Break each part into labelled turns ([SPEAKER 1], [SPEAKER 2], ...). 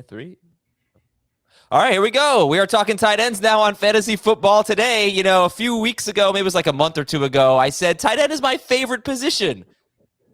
[SPEAKER 1] Three. All right, here we go. We are talking tight ends now on Fantasy Football Today. You know, a few weeks ago, maybe it was like a month or two ago, I said tight end is my favorite position.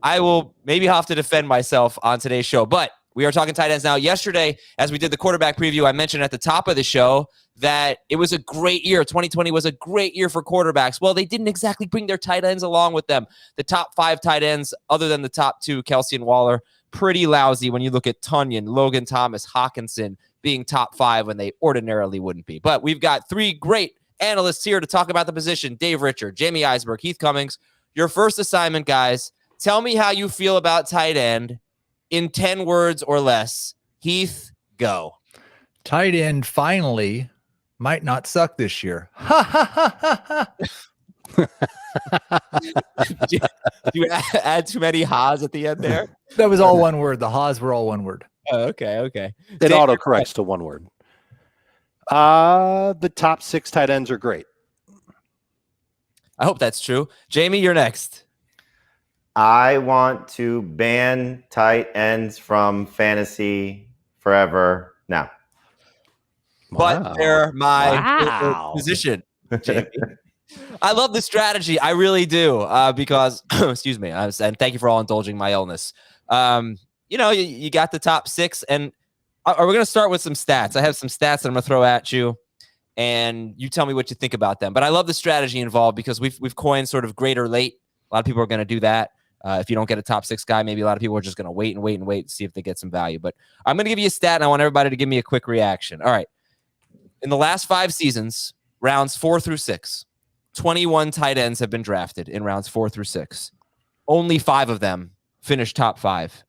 [SPEAKER 1] I will maybe have to defend myself on today's show, but we are talking tight ends now. Yesterday, as we did the quarterback preview, I mentioned at the top of the show that it was a great year. 2020 was a great year for quarterbacks. Well, they didn't exactly bring their tight ends along with them. The top 5 tight ends, other than the top 2, Kelsey and Waller, pretty lousy when you look at Tunyon, Logan Thomas, Hockenson being top 5 when they ordinarily wouldn't be. But we've got 3 great analysts here to talk about the position. Dave Richard, Jamie Eisberg, Heath Cummings. Your first assignment, guys. Tell me how you feel about tight end in 10 words or less. Heath, go.
[SPEAKER 2] Tight end finally might not suck this year. Ha ha ha ha ha.
[SPEAKER 1] Did you add too many ha's at the end there?
[SPEAKER 2] That was all one word. The ha's were all one word.
[SPEAKER 1] Oh, okay.
[SPEAKER 3] It autocorrects to one word. The top 6 tight ends are great.
[SPEAKER 1] I hope that's true. Jamie, you're next.
[SPEAKER 4] I want to ban tight ends from fantasy forever now.
[SPEAKER 1] But they're my position, Jamie. I love the strategy. I really do. Because, excuse me, and thank you for all indulging my illness. You know, you got the top 6, and we're going to start with some stats. I have some stats that I'm going to throw at you, and you tell me what you think about them. But I love the strategy involved because we've coined sort of great or late. A lot of people are going to do that. If you don't get a top 6 guy, maybe a lot of people are just going to wait to see if they get some value. But I'm going to give you a stat, and I want everybody to give me a quick reaction. All right. In the last 5 seasons, rounds 4 through 6, 21 tight ends have been drafted in rounds 4 through 6. Only 5 of them finished top 5.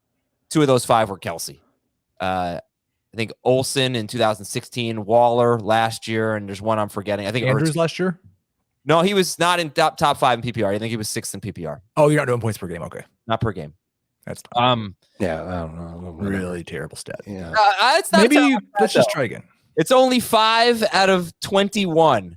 [SPEAKER 1] 2 of those 5 were Kelsey. I think Olsen in 2016, Waller last year, and there's one I'm forgetting. I think
[SPEAKER 2] Andrews last year?
[SPEAKER 1] No, he was not in top 5 in PPR. I think he was 6th in PPR.
[SPEAKER 2] Oh, you're not doing points per game. Okay.
[SPEAKER 1] Not per game.
[SPEAKER 2] That's
[SPEAKER 3] yeah, I don't know.
[SPEAKER 2] Really terrible stat.
[SPEAKER 3] Yeah.
[SPEAKER 1] It's not
[SPEAKER 2] Maybe let's just try again.
[SPEAKER 1] It's only 5 out of 21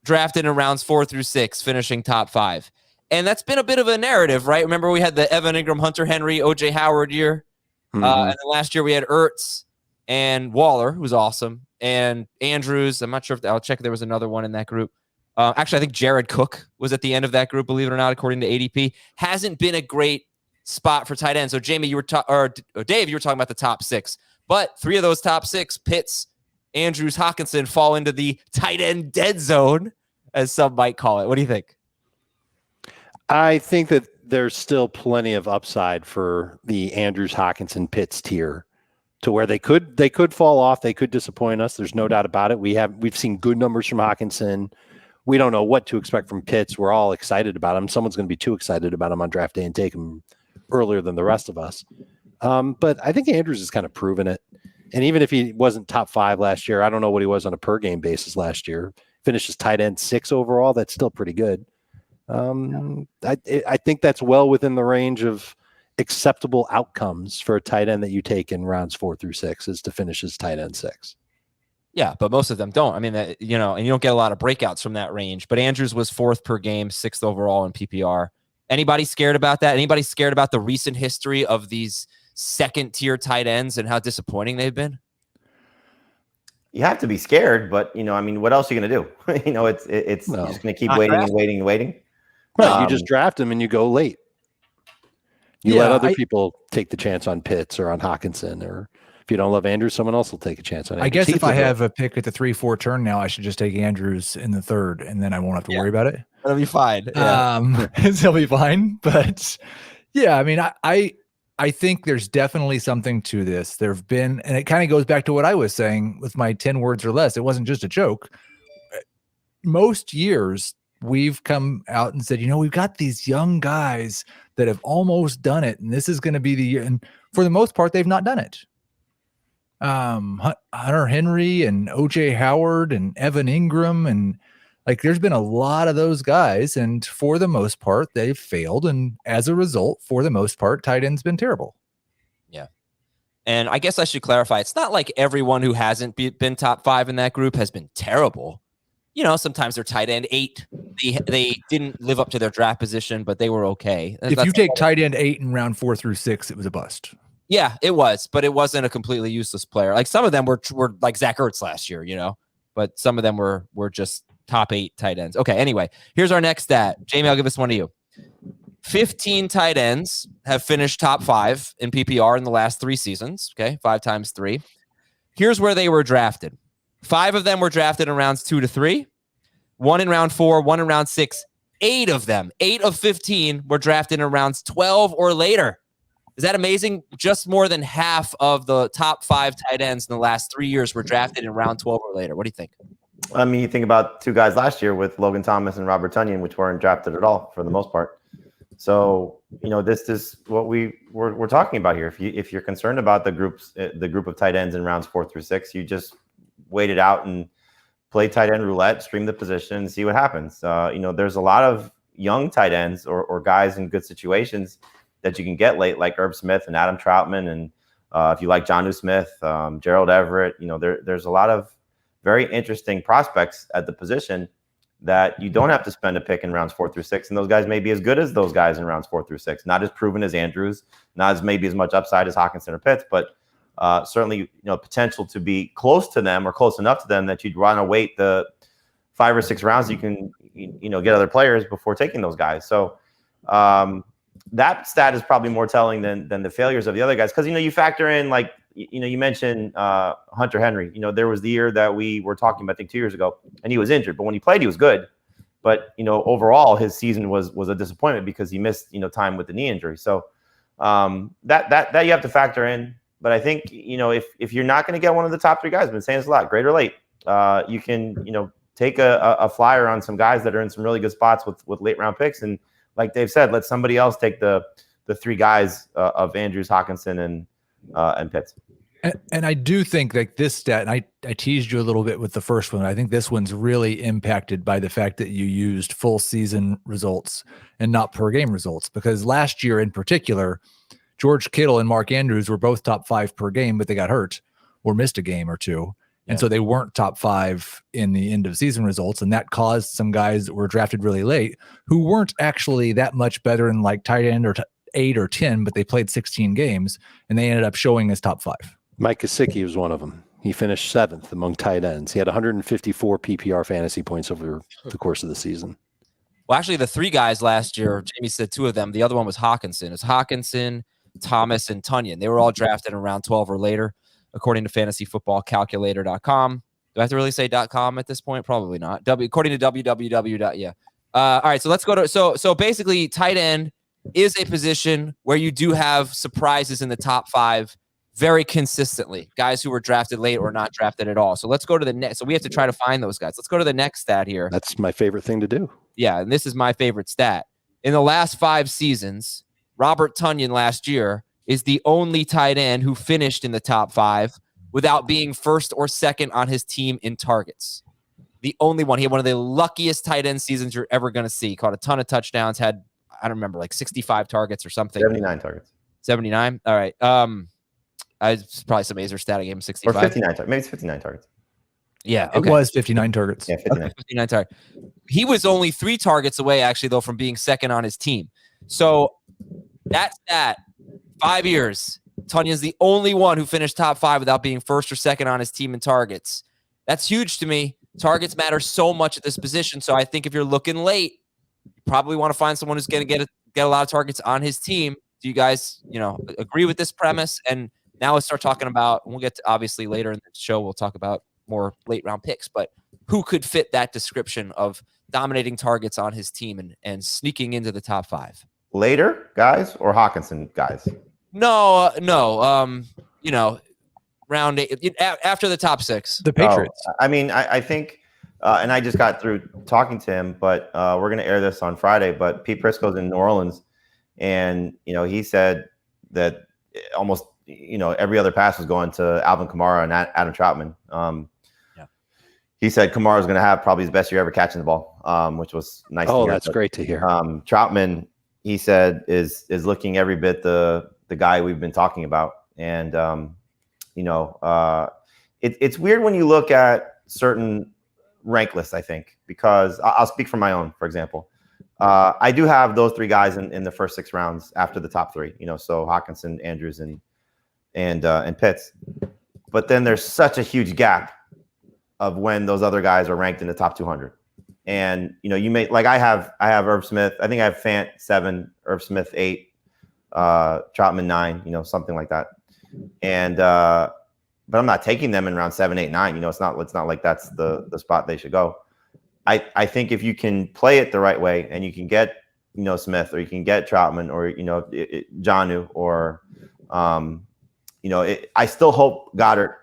[SPEAKER 1] drafted in rounds 4 through 6, finishing top 5. And that's been a bit of a narrative, right? Remember we had the Evan Ingram, Hunter Henry, OJ Howard year. And then last year we had Ertz and Waller, who was awesome, and Andrews. I'm not sure if I'll check if there was another one in that group. Actually, I think Jared Cook was at the end of that group, believe it or not, according to ADP. Hasn't been a great spot for tight end. So, Jamie, you were or Dave, you were talking about the top 6. But 3 of those top 6, Pitts, Andrews, Hockenson, fall into the tight end dead zone, as some might call it. What do you think?
[SPEAKER 3] I think that there's still plenty of upside for the Andrews, Hockenson, Pitts tier to where they could fall off. They could disappoint us. There's no doubt about it. We've seen good numbers from Hockenson. We don't know what to expect from Pitts. We're all excited about him. Someone's going to be too excited about him on draft day and take him earlier than the rest of us. But I think Andrews has kind of proven it. And even if he wasn't top 5 last year, I don't know what he was on a per game basis last year. Finishes tight end 6 overall. That's still pretty good. I think that's well within the range of acceptable outcomes for a tight end that you take in rounds 4 through 6 is to finish as tight end 6.
[SPEAKER 1] Yeah, but most of them don't. I mean, and you don't get a lot of breakouts from that range. But Andrews was 4th per game, 6th overall in PPR. Anybody scared about that? Anybody scared about the recent history of these second-tier tight ends and how disappointing they've been?
[SPEAKER 4] You have to be scared, but what else are you going to do? It's
[SPEAKER 3] No.
[SPEAKER 4] you're just going to keep waiting and waiting and waiting.
[SPEAKER 3] Right, you just draft him and you go late. You let other people take the chance on Pitts or on Hockenson, or if you don't love Andrews, someone else will take a chance on Andrews.
[SPEAKER 2] I guess if I have a pick at the 3-4 turn now, I should just take Andrews in the 3rd, and then I won't have to worry about it.
[SPEAKER 1] That'll be fine. Yeah.
[SPEAKER 2] It'll be fine. But yeah, I mean, I think there's definitely something to this. There have been, and it kind of goes back to what I was saying with my 10 words or less. It wasn't just a joke. Most years we've come out and said, we've got these young guys that have almost done it, and this is going to be the year. And for the most part, they've not done it. Hunter Henry and OJ Howard and Evan Ingram, and there's been a lot of those guys, and for the most part, they've failed. And as a result, for the most part, tight end's been terrible.
[SPEAKER 1] Yeah. And I guess I should clarify, it's not like everyone who hasn't been top 5 in that group has been terrible. Sometimes they're tight end 8. They didn't live up to their draft position, but they were okay.
[SPEAKER 2] If you take tight end 8 in round 4 through 6, it was a bust.
[SPEAKER 1] Yeah, it was, but it wasn't a completely useless player. Like some of them were like Zach Ertz last year, but some of them were just top 8 tight ends. Okay, anyway, here's our next stat. Jamie, I'll give this one to you. 15 tight ends have finished top 5 in PPR in the last 3 seasons. Okay, 5 times 3. Here's where they were drafted. 5 of them were drafted in rounds 2 to 3. 1 in round 4, 1 in round 6. 8 of them, 8 of 15 were drafted in rounds 12 or later. Is that amazing? Just more than half of the top 5 tight ends in the last 3 years were drafted in round 12 or later. What do you think?
[SPEAKER 4] I mean, you think about 2 guys last year with Logan Thomas and Robert Tonyan, which weren't drafted at all for the most part. So, this is what we're talking about here. If you're concerned about the group of tight ends in rounds 4 through 6, you just wait it out and play tight end roulette, stream the position, and see what happens. There's a lot of young tight ends or guys in good situations that you can get late, like Herb Smith and Adam Troutman, and if you like Jonnu Smith, Gerald Everett, there's a lot of very interesting prospects at the position that you don't have to spend a pick in rounds 4 through 6, and those guys may be as good as those guys in rounds 4 through 6. Not as proven as Andrews, not as maybe as much upside as Hockenson or Pitts, but certainly potential to be close to them or close enough to them that you'd want to wait the 5 or 6 rounds. You can get other players before taking those guys. So. That stat is probably more telling than the failures of the other guys. Because, you factor in, like, you mentioned Hunter Henry. There was the year that we were talking about, I think 2 years ago, and he was injured. But when he played, he was good. But, overall, his season was a disappointment because he missed, time with the knee injury. So that you have to factor in. But I think, if you're not going to get one of the top 3 guys, I've been saying this a lot, great or late, you can, take a flyer on some guys that are in some really good spots with late round picks. And like Dave said, let somebody else take the 3 guys of Andrews, Hockenson, and Pitts.
[SPEAKER 2] And I do think like this stat, and I teased you a little bit with the first one. I think this one's really impacted by the fact that you used full season results and not per game results. Because last year in particular, George Kittle and Mark Andrews were both top 5 per game, but they got hurt or missed a game or 2. And so they weren't top 5 in the end of season results. And that caused some guys that were drafted really late who weren't actually that much better in like tight end or 8 or 10, but they played 16 games and they ended up showing as top 5.
[SPEAKER 3] Mike Gesicki was one of them. He finished 7th among tight ends. He had 154 PPR fantasy points over the course of the season.
[SPEAKER 1] Well, actually, the 3 guys last year, Jamie said 2 of them. The other one was Hockenson. It's Hockenson, Thomas, and Tonyan. They were all drafted in round 12 or later, according to fantasyfootballcalculator.com. Do I have to really say .com at this point? Probably not. According to www. Yeah. All right. So let's go to so basically, tight end is a position where you do have surprises in the top 5 very consistently. Guys who were drafted late or not drafted at all. So let's go to the next. So we have to try to find those guys. Let's go to the next stat here.
[SPEAKER 3] That's my favorite thing to do.
[SPEAKER 1] Yeah, and this is my favorite stat. In the last 5 seasons, Robert Tonyan last year is the only tight end who finished in the top 5 without being first or second on his team in targets. The only one. He had one of the luckiest tight end seasons you're ever going to see. Caught a ton of touchdowns, had, I don't remember, like 65 targets or something.
[SPEAKER 4] 79 targets.
[SPEAKER 1] 79? All right. It's probably some Azer stat. I gave him 65.
[SPEAKER 4] Or 59 targets. Maybe it's 59 targets.
[SPEAKER 1] Yeah. Okay.
[SPEAKER 2] It was 59 targets.
[SPEAKER 4] Yeah, 59.
[SPEAKER 1] Okay, 59 targets. He was only 3 targets away, actually, though, from being second on his team. So that stat, 5 years, Tonyan's the only one who finished top 5 without being first or second on his team in targets. That's huge to me. Targets matter so much at this position. So I think if you're looking late, you probably want to find someone who's going to get a lot of targets on his team. Do you guys, agree with this premise? And now let's start talking about, we'll get to obviously later in the show, we'll talk about more late round picks, but who could fit that description of dominating targets on his team and sneaking into the top 5?
[SPEAKER 4] Later guys or Hockenson guys?
[SPEAKER 1] No. Round 8 after the top 6.
[SPEAKER 2] The Patriots.
[SPEAKER 4] I mean, I think, and I just got through talking to him, but we're going to air this on Friday. But Pete Prisco's in New Orleans, and he said that almost every other pass was going to Alvin Kamara and Adam Troutman. He said Kamara's going to have probably his best year ever catching the ball, which was nice.
[SPEAKER 3] Oh,
[SPEAKER 4] to hear.
[SPEAKER 3] that's great to hear.
[SPEAKER 4] Troutman, he said, is looking every bit the guy we've been talking about, and it's weird when you look at certain rank lists, I think, because I'll speak from my own, for example. I do have those 3 guys in the first 6 rounds after the top 3, so Hockenson, Andrews, and and Pitts. But then there's such a huge gap of when those other guys are ranked in the top 200. And you may like I have Irv Smith. I think I have Fant 7, Irv Smith 8, Troutman 9. Something like that. And but I'm not taking them in round 7, 8, 9. It's not like that's the spot they should go. I think if you can play it the right way and you can get Smith, or you can get Troutman, or Jonnu, or I still hope Goddard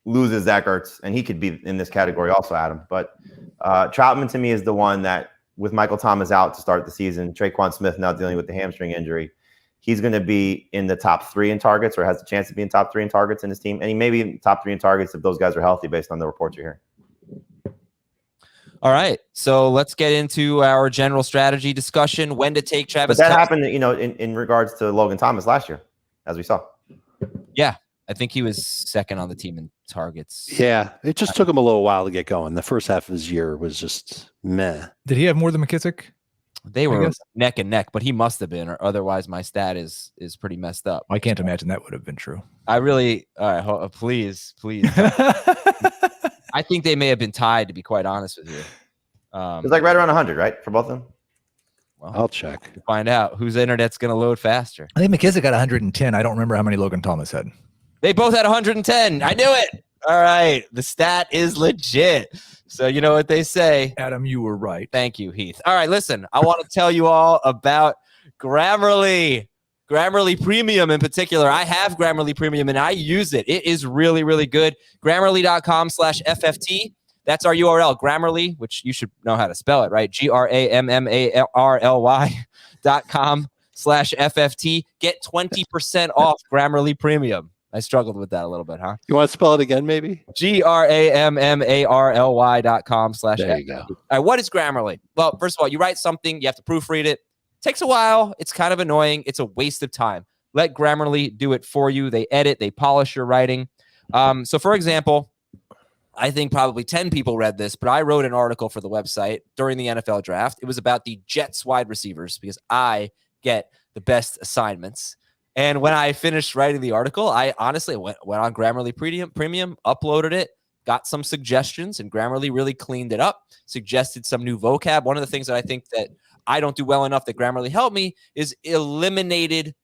[SPEAKER 4] loses Zach Ertz, and he could be in this category also, Adam. But Troutman to me is the one that, with Michael Thomas out to start the season, Traquan Smith now dealing with the hamstring injury, he's going to be in the top 3 in targets, or has a chance to be in top 3 in targets in his team. And he may be in top 3 in targets if those guys are healthy, based on the reports you're hearing.
[SPEAKER 1] All right, so let's get into our general strategy discussion. When to take Travis?
[SPEAKER 4] But that happened, in regards to Logan Thomas last year, as we saw.
[SPEAKER 1] Yeah, I think he was second on the team in targets.
[SPEAKER 3] Yeah, it just took him a little while to get going. The first half of his year was just meh.
[SPEAKER 2] Did he have more than McKissick?
[SPEAKER 1] They were neck and neck, but he must have been, or otherwise my stat is pretty messed up.
[SPEAKER 2] I can't imagine that would have been true.
[SPEAKER 1] I really, please. I think they may have been tied, to be quite honest with you.
[SPEAKER 4] It's like right around 100, right, for both of them?
[SPEAKER 3] Well, I'll check.
[SPEAKER 1] Find out whose internet's going to load faster.
[SPEAKER 2] I think McKissick got 110. I don't remember how many Logan Thomas had.
[SPEAKER 1] They both had 110. I knew it. All right. The stat is legit. So you know what they say.
[SPEAKER 2] Adam, you were right.
[SPEAKER 1] Thank you, Heath. All right, listen. I want to tell you all about Grammarly. Grammarly Premium in particular. I have Grammarly Premium and I use it. It is really, really good. Grammarly.com/FFT. That's our URL, Grammarly, which you should know how to spell it, right? GRAMMARLY.com/FFT. Get 20% off Grammarly Premium. I struggled with that a little bit, huh?
[SPEAKER 3] You want to spell it again, maybe?
[SPEAKER 1] GRAMMARLY.com/FFT.
[SPEAKER 3] There you go.
[SPEAKER 1] All right, what is Grammarly? Well, first of all, you write something, you have to proofread it. Takes a while. It's kind of annoying. It's a waste of time. Let Grammarly do it for you. They edit, they polish your writing. So for example, I think probably 10 people read this, but I wrote an article for the website during the NFL draft. It was about the Jets wide receivers because I get the best assignments. And when I finished writing the article, I honestly went on Grammarly Premium, uploaded it, got some suggestions, and Grammarly really cleaned it up, suggested some new vocab. One of the things that I think that I don't do well enough that Grammarly helped me is eliminated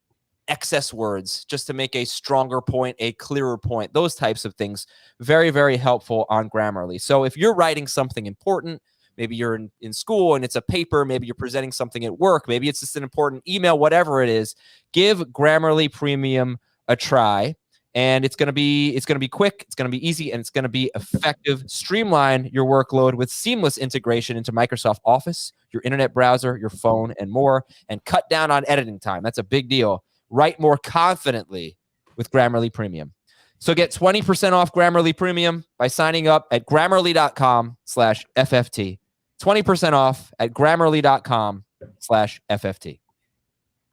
[SPEAKER 1] excess words just to make a stronger point, a clearer point, those types of things. Very, very helpful on Grammarly. So if you're writing something important, maybe you're in school and it's a paper, maybe you're presenting something at work, maybe it's just an important email, whatever it is, give Grammarly Premium a try. And it's going to be quick, it's going to be easy, and it's going to be effective. Streamline your workload with seamless integration into Microsoft Office, your internet browser, your phone, and more, and cut down on editing time. That's a big deal. Write more confidently with Grammarly Premium. So get 20% off Grammarly Premium by signing up at Grammarly.com/FFT. 20% off at Grammarly.com/FFT.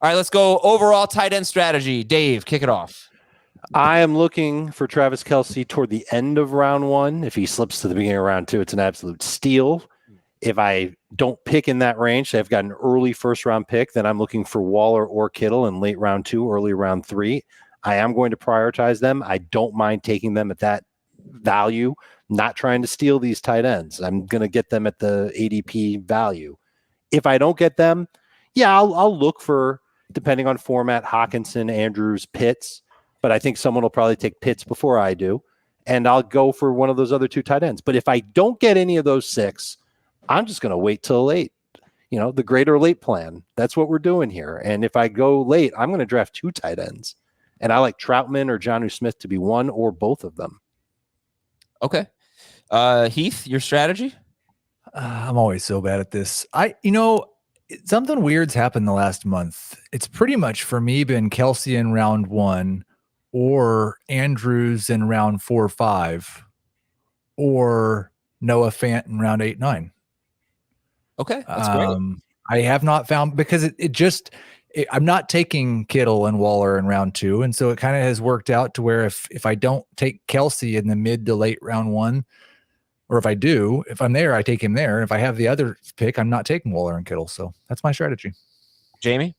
[SPEAKER 1] All right, let's go overall tight end strategy. Dave, kick it off.
[SPEAKER 3] I am looking for Travis Kelce toward the end of round 1. If he slips to the beginning of round 2, it's an absolute steal. If I don't pick in that range, I've got an early first-round pick, then I'm looking for Waller or Kittle in late round 2, early round 3. I am going to prioritize them. I don't mind taking them at that value, not trying to steal these tight ends. I'm going to get them at the ADP value. If I don't get them, yeah, I'll look for, depending on format, Hockenson, Andrews, Pitts. But I think someone will probably take Pitts before I do, and I'll go for one of those other 2 tight ends. But if I don't get any of those 6, I'm just going to wait till late. The greater late plan. That's what we're doing here. And if I go late, I'm going to draft 2 tight ends. And I like Troutman or Jonnu Smith to be one or both of them.
[SPEAKER 1] Okay. Heath, your strategy?
[SPEAKER 2] I'm always so bad at this. Something weird's happened the last month. It's pretty much for me been Kelce in round 1 or Andrews in round 4 or 5 or Noah Fant in round 8, 9.
[SPEAKER 1] Okay. That's great.
[SPEAKER 2] I have not found, because I'm not taking Kittle and Waller in round 2. And so it kind of has worked out to where if I don't take Kelce in the mid to late round 1, or if I do, if I'm there, I take him there. If I have the other pick, I'm not taking Waller and Kittle. So that's my strategy.
[SPEAKER 1] Jamie?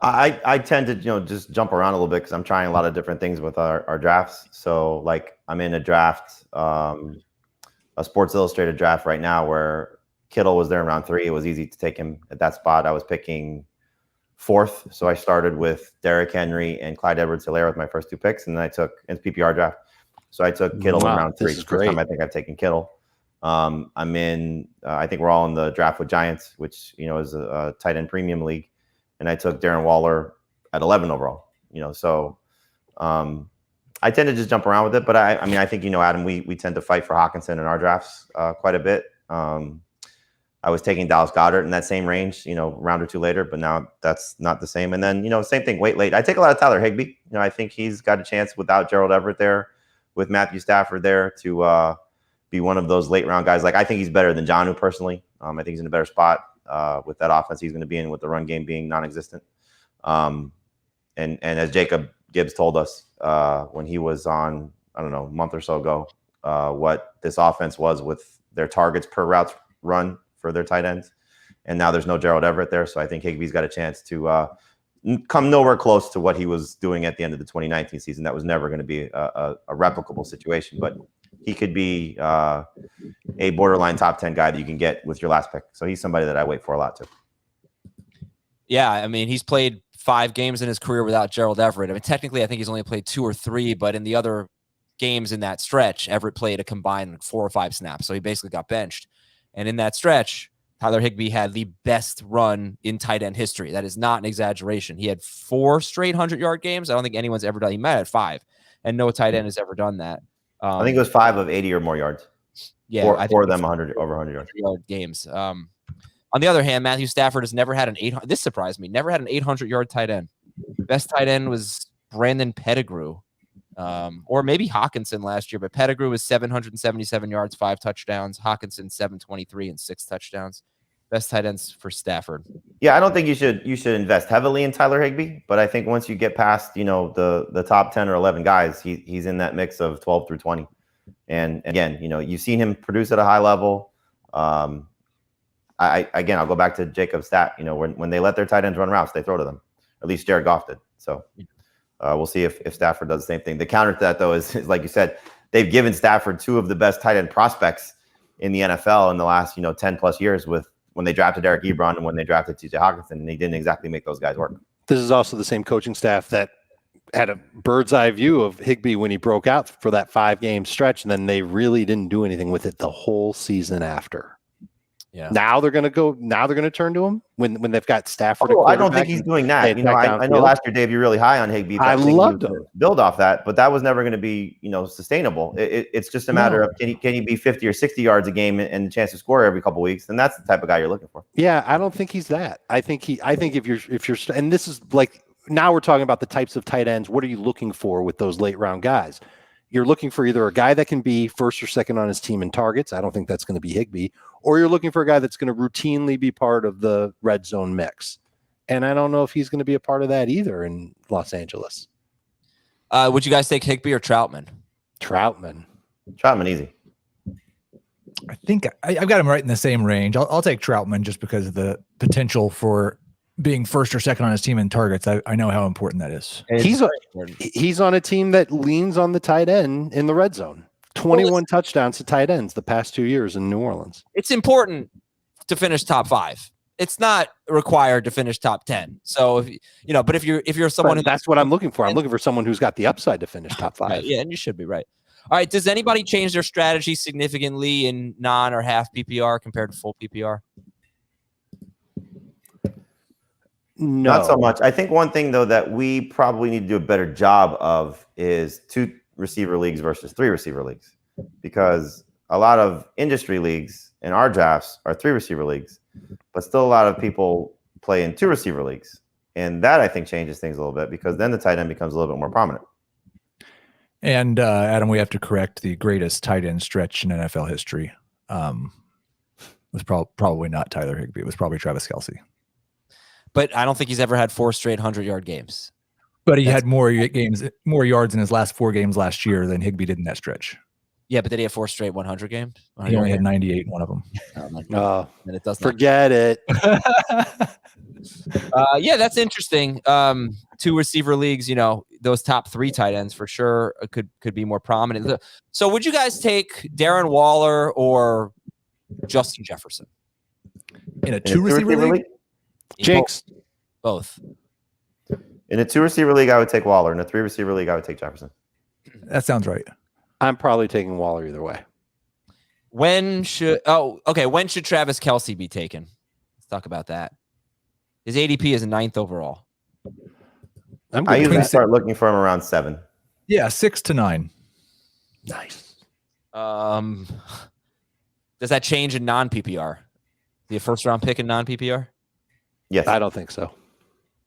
[SPEAKER 4] I tend to just jump around a little bit because I'm trying a lot of different things with our drafts. So like I'm in a draft, a Sports Illustrated draft right now where Kittle was there in round 3. It was easy to take him at that spot. I was picking 4th, so I started with Derrick Henry and Clyde Edwards-Helaire with my first 2 picks, and then I took in PPR draft. So I took Kittle in round 3. First time I think I've taken Kittle. I'm in. I think we're all in the draft with Giants, which is a tight end premium league, and I took Darren Waller at 11 overall. So I tend to just jump around with it. But I mean, I think Adam, we tend to fight for Hockenson in our drafts quite a bit. I was taking Dallas Goedert in that same range, round or 2 later, but now that's not the same. And then same thing, wait late. I take a lot of Tyler Higbee. I think he's got a chance without Gerald Everett there, with Matthew Stafford there to be one of those late round guys. Like I think he's better than Jonnu personally. I think he's in a better spot with that offense he's going to be in, with the run game being non-existent. And as Jacob Gibbs told us when he was on, I don't know, a month or so ago, what this offense was with their targets per routes run for their tight ends. And now there's no Gerald Everett there. So I think Higbee's got a chance to come nowhere close to what he was doing at the end of the 2019 season. That was never going to be a replicable situation, but he could be a borderline top 10 guy that you can get with your last pick. So he's somebody that I wait for a lot too.
[SPEAKER 1] Yeah, I mean, he's played 5 games in his career without Gerald Everett. I mean, technically, I think he's only played 2 or 3, but in the other games in that stretch, Everett played a combined 4 or 5 snaps. So he basically got benched. And in that stretch, Tyler Higbee had the best run in tight end history. That is not an exaggeration. He had 4 straight 100-yard games. I don't think anyone's ever done. He might have 5, and no tight end has ever done that.
[SPEAKER 4] I think it was 5 of 80 or more yards.
[SPEAKER 1] Yeah,
[SPEAKER 4] four of them 100 over 100
[SPEAKER 1] yard games. On the other hand, Matthew Stafford has never had an 800. This surprised me. Never had an 800-yard tight end. Best tight end was Brandon Pettigrew, or maybe Hockenson last year. But Pettigrew was 777 yards, 5 touchdowns. Hockenson 723 and 6 touchdowns. Best tight ends for Stafford.
[SPEAKER 4] Yeah, I don't think you should invest heavily in Tyler Higbee, but I think once you get past the top 10 or 11 guys, he's in that mix of 12 through 20. And again, you've seen him produce at a high level. I'll go back to Jacob's stat. When they let their tight ends run routes, they throw to them. At least Jared Goff did. So we'll see if Stafford does the same thing. The counter to that, though, is like you said, they've given Stafford 2 of the best tight end prospects in the NFL in the last 10 plus years, with when they drafted Eric Ebron and when they drafted TJ Hockenson, and they didn't exactly make those guys work.
[SPEAKER 3] This is also the same coaching staff that had a bird's eye view of Higbee when he broke out for that 5-game stretch, and then they really didn't do anything with it the whole season after. Yeah. Now they're going to turn to him when they've got Stafford.
[SPEAKER 4] I don't think he's doing that. I know last year, Dave, you're really high on Higbee.
[SPEAKER 3] I loved him.
[SPEAKER 4] Build off that, but that was never going to be, sustainable. It's just a matter of can he be 50 or 60 yards a game and the chance to score every couple of weeks? Then that's the type of guy you're looking for.
[SPEAKER 3] Yeah, I don't think he's that. I think if you're, and this is like, now we're talking about the types of tight ends. What are you looking for with those late round guys? You're looking for either a guy that can be first or second on his team in targets. I don't think that's going to be Higbee. Or you're looking for a guy that's going to routinely be part of the red zone mix. And I don't know if he's going to be a part of that either in Los Angeles.
[SPEAKER 1] Would you guys take Higbee or Troutman?
[SPEAKER 3] Troutman,
[SPEAKER 4] easy.
[SPEAKER 2] I think I've got him right in the same range. I'll take Troutman just because of the potential for being first or second on his team in targets. I know how important that is.
[SPEAKER 3] He's on a team that leans on the tight end in the red zone. 21 touchdowns to tight ends the past 2 years in New Orleans.
[SPEAKER 1] It's important to finish top 5. It's not required to finish top 10. So but if you're someone,
[SPEAKER 3] that's what I'm looking for. I'm looking for someone who's got the upside to finish top 5.
[SPEAKER 1] Yeah, and you should be right. All right. Does anybody change their strategy significantly in non or half PPR compared to full PPR?
[SPEAKER 3] No.
[SPEAKER 4] Not so much. I think one thing, though, that we probably need to do a better job of is 2 receiver leagues versus 3 receiver leagues, because a lot of industry leagues in our drafts are 3 receiver leagues, but still a lot of people play in 2 receiver leagues. And that, I think, changes things a little bit, because then the tight end becomes a little bit more prominent.
[SPEAKER 2] And Adam, we have to correct the greatest tight end stretch in NFL history. Was probably not Tyler Higbee. It was probably Travis Kelce.
[SPEAKER 1] But I don't think he's ever had 4 straight 100-yard games.
[SPEAKER 2] But he had more yards in his last 4 games last year than Higbee did in that stretch.
[SPEAKER 1] Yeah, but did he have 4 straight 100 games?
[SPEAKER 2] He only had 98 in one of them.
[SPEAKER 3] Forget it.
[SPEAKER 1] Yeah, that's interesting. 2 receiver leagues, those top 3 tight ends for sure could be more prominent. So would you guys take Darren Waller or Justin Jefferson?
[SPEAKER 2] In a 2 receiver league?
[SPEAKER 3] Jinx.
[SPEAKER 1] Both.
[SPEAKER 4] In a 2 receiver league, I would take Waller. In a 3 receiver league, I would take Jefferson.
[SPEAKER 2] That sounds right.
[SPEAKER 3] I'm probably taking Waller either way.
[SPEAKER 1] When should Travis Kelce be taken? Let's talk about that. His ADP is 9th overall.
[SPEAKER 4] I usually start looking for him around 7.
[SPEAKER 2] Yeah, 6 to 9.
[SPEAKER 3] Nice.
[SPEAKER 1] Does that change in non-PPR? The first round pick in non-PPR?
[SPEAKER 4] Yes.
[SPEAKER 3] I don't think so.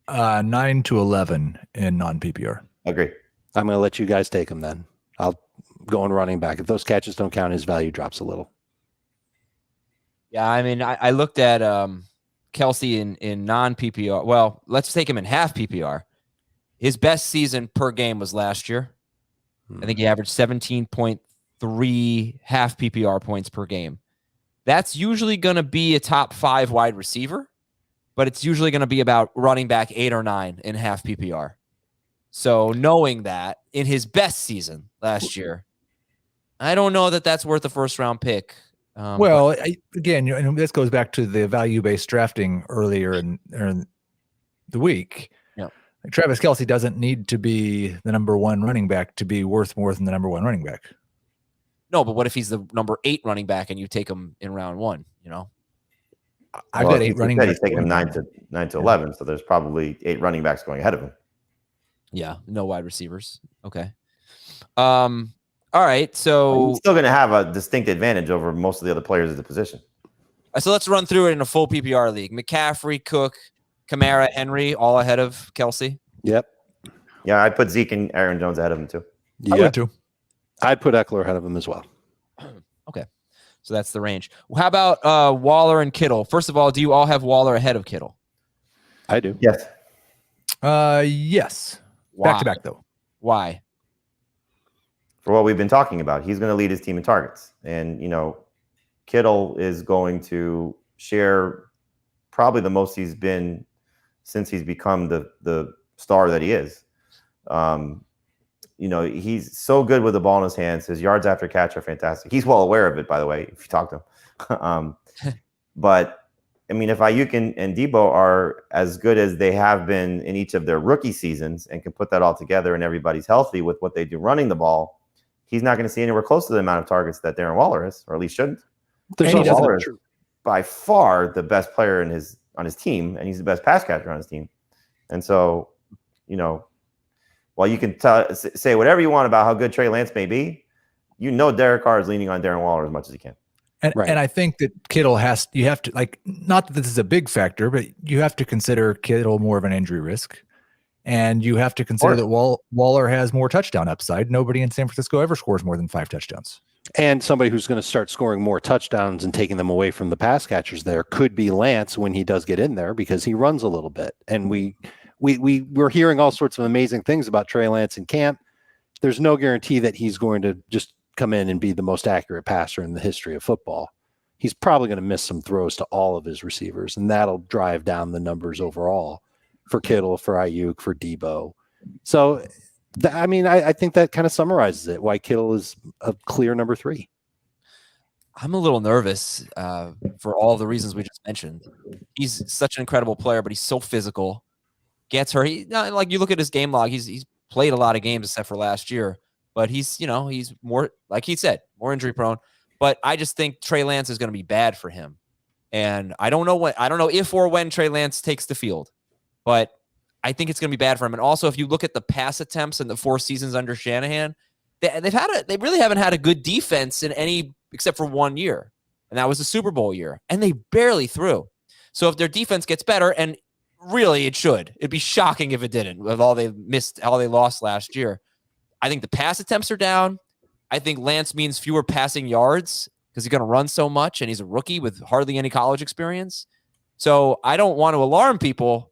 [SPEAKER 2] 9 to 11 in non-PPR.
[SPEAKER 4] Agree.
[SPEAKER 3] I'm going to let you guys take him then. I'll go on running back. If those catches don't count, his value drops a little.
[SPEAKER 1] Yeah, I mean, I looked at Kelce in non-PPR. Well, let's take him in half PPR. His best season per game was last year. I think he averaged 17.3 half PPR points per game. That's usually going to be a top 5 wide receiver, but it's usually going to be about running back 8 or 9 in half PPR. So knowing that in his best season last year, I don't know that that's worth a first round pick.
[SPEAKER 2] Again, this goes back to the value-based drafting earlier in the week.
[SPEAKER 1] Yeah.
[SPEAKER 2] Like Travis Kelce doesn't need to be the number 1 running back to be worth more than the number 1 running back.
[SPEAKER 1] No, but what if he's the number 8 running back and you take him in round 1,
[SPEAKER 2] I've got 8 running backs.
[SPEAKER 4] He's taking him 9 to 11, so there's probably 8 running backs going ahead of him.
[SPEAKER 1] Yeah, no wide receivers. Okay. All right, so
[SPEAKER 4] he's still going to have a distinct advantage over most of the other players at the position.
[SPEAKER 1] So let's run through it in a full PPR league. McCaffrey, Cook, Kamara, Henry, all ahead of Kelce.
[SPEAKER 3] Yep.
[SPEAKER 4] Yeah, I'd put Zeke and Aaron Jones ahead of him too.
[SPEAKER 2] I would too.
[SPEAKER 3] I'd put Eckler ahead of him as well.
[SPEAKER 1] Okay. So that's the range. How about Waller and Kittle? First of all, do you all have Waller ahead of Kittle?
[SPEAKER 3] I do.
[SPEAKER 4] Yes.
[SPEAKER 2] Yes.
[SPEAKER 1] Why?
[SPEAKER 2] Back to back though.
[SPEAKER 1] Why?
[SPEAKER 4] For what we've been talking about, he's going to lead his team in targets, and Kittle is going to share probably the most he's been since he's become the star that he is. He's so good with the ball in his hands. His yards after catch are fantastic. He's well aware of it, by the way, if you talk to him. But I mean, if Ayuk and Debo are as good as they have been in each of their rookie seasons and can put that all together and everybody's healthy with what they do running the ball, he's not going to see anywhere close to the amount of targets that Darren Waller is, or at least shouldn't. Waller is by far the best player on his team, and he's the best pass catcher on his team. And so, while you can say whatever you want about how good Trey Lance may be, Derek Carr is leaning on Darren Waller as much as he can.
[SPEAKER 2] And I think that Kittle you have to, not that this is a big factor, but you have to consider Kittle more of an injury risk. And you have to consider that Waller has more touchdown upside. Nobody in San Francisco ever scores more than 5 touchdowns.
[SPEAKER 3] And somebody who's going to start scoring more touchdowns and taking them away from the pass catchers there could be Lance when he does get in there, because he runs a little bit. And we're hearing all sorts of amazing things about Trey Lance in camp. There's no guarantee that he's going to just come in and be the most accurate passer in the history of football. He's probably going to miss some throws to all of his receivers, and that'll drive down the numbers overall for Kittle, for Ayuk, for Debo. So, I think that kind of summarizes it, why Kittle is a clear number 3.
[SPEAKER 1] I'm a little nervous for all the reasons we just mentioned. He's such an incredible player, but he's so physical. Gets hurt. You look at his game log, he's played a lot of games except for last year, but he's more, like he said, more injury prone. But I just think Trey Lance is going to be bad for him. And I don't know if or when Trey Lance takes the field, but I think it's going to be bad for him. And also, if you look at the pass attempts in the 4 seasons under Shanahan, they really haven't had a good defense in any except for 1 year, and that was the Super Bowl year, and they barely threw. So if their defense gets better, and really it'd be shocking if it didn't, with all they lost last year. I think the pass attempts are down. I think Lance means fewer passing yards because he's going to run so much, and he's a rookie with hardly any college experience. So I don't want to alarm people.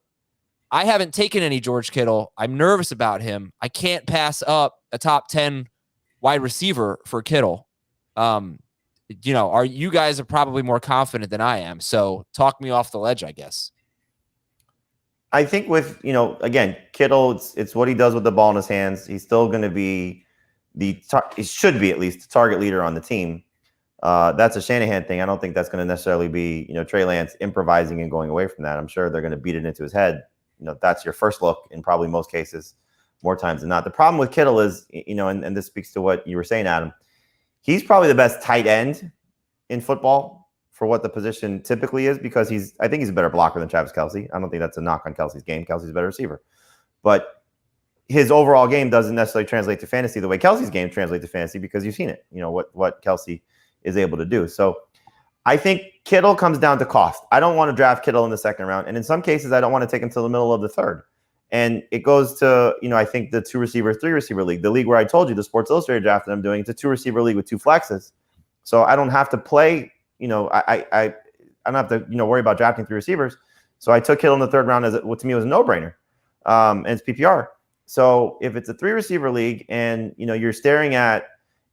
[SPEAKER 1] I haven't taken any George Kittle. I'm nervous about him. I can't pass up a top 10 wide receiver for Kittle. You guys are probably more confident than I am. So talk me off the ledge, I guess.
[SPEAKER 4] I think with, again, Kittle, it's what he does with the ball in his hands. He's still going to be he should be at least the target leader on the team. That's a Shanahan thing. I don't think that's going to necessarily be, Trey Lance improvising and going away from that. I'm sure they're going to beat it into his head. That's your first look in probably most cases, more times than not. The problem with Kittle is, and this speaks to what you were saying, Adam, he's probably the best tight end in football for what the position typically is, because I think he's a better blocker than Travis Kelce. I don't think that's a knock on Kelce's game. Kelce's a better receiver. But his overall game doesn't necessarily translate to fantasy the way Kelce's game translates to fantasy, because you've seen it, what Kelce is able to do. So I think Kittle comes down to cost. I don't want to draft Kittle in the second round. And in some cases, I don't want to take him till the middle of the third. And it goes to, I think the 2-receiver, 3-receiver league, the league where I told you the Sports Illustrated draft that I'm doing, it's a 2-receiver league with 2 flexes. So I don't have to play, I don't have to, worry about drafting 3 receivers. So I took Kittle in the third round as what to me was a no-brainer. And it's PPR. So if it's a 3-receiver league and, you're staring at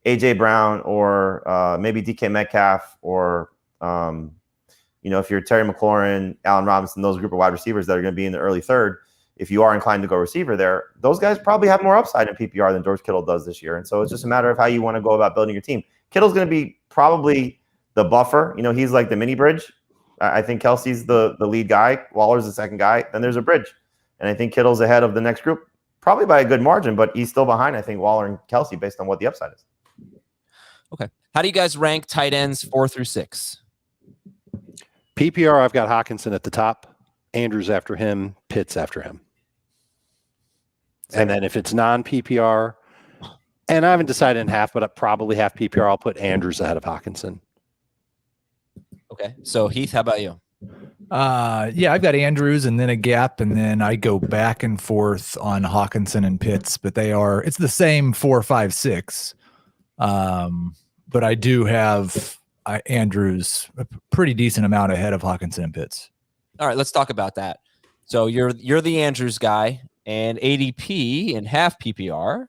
[SPEAKER 4] AJ Brown or maybe DK Metcalf or, if you're Terry McLaurin, Allen Robinson, those group of wide receivers that are going to be in the early third, if you are inclined to go receiver there, those guys probably have more upside in PPR than George Kittle does this year. And so it's just a matter of how you want to go about building your team. Kittle's going to be probably the buffer. He's like the mini bridge. I think Kelce's the lead guy. Waller's the second guy. Then there's a bridge. And I think Kittle's ahead of the next group, probably by a good margin, but he's still behind, I think, Waller and Kelce based on what the upside is.
[SPEAKER 1] Okay. How do you guys rank tight ends 4 through 6?
[SPEAKER 3] PPR, I've got Hockenson at the top, Andrews after him, Pitts after him. And then if it's non-PPR, and I haven't decided in half, but probably half PPR, I'll put Andrews ahead of Hockenson.
[SPEAKER 1] Okay. So Heath, how about you?
[SPEAKER 2] Yeah, I've got Andrews and then a gap, and then I go back and forth on Hockenson and Pitts, but it's the same 4, 5, 6. But I do have Andrews a pretty decent amount ahead of Hockenson and Pitts.
[SPEAKER 1] All right, let's talk about that. So you're the Andrews guy, and ADP in half PPR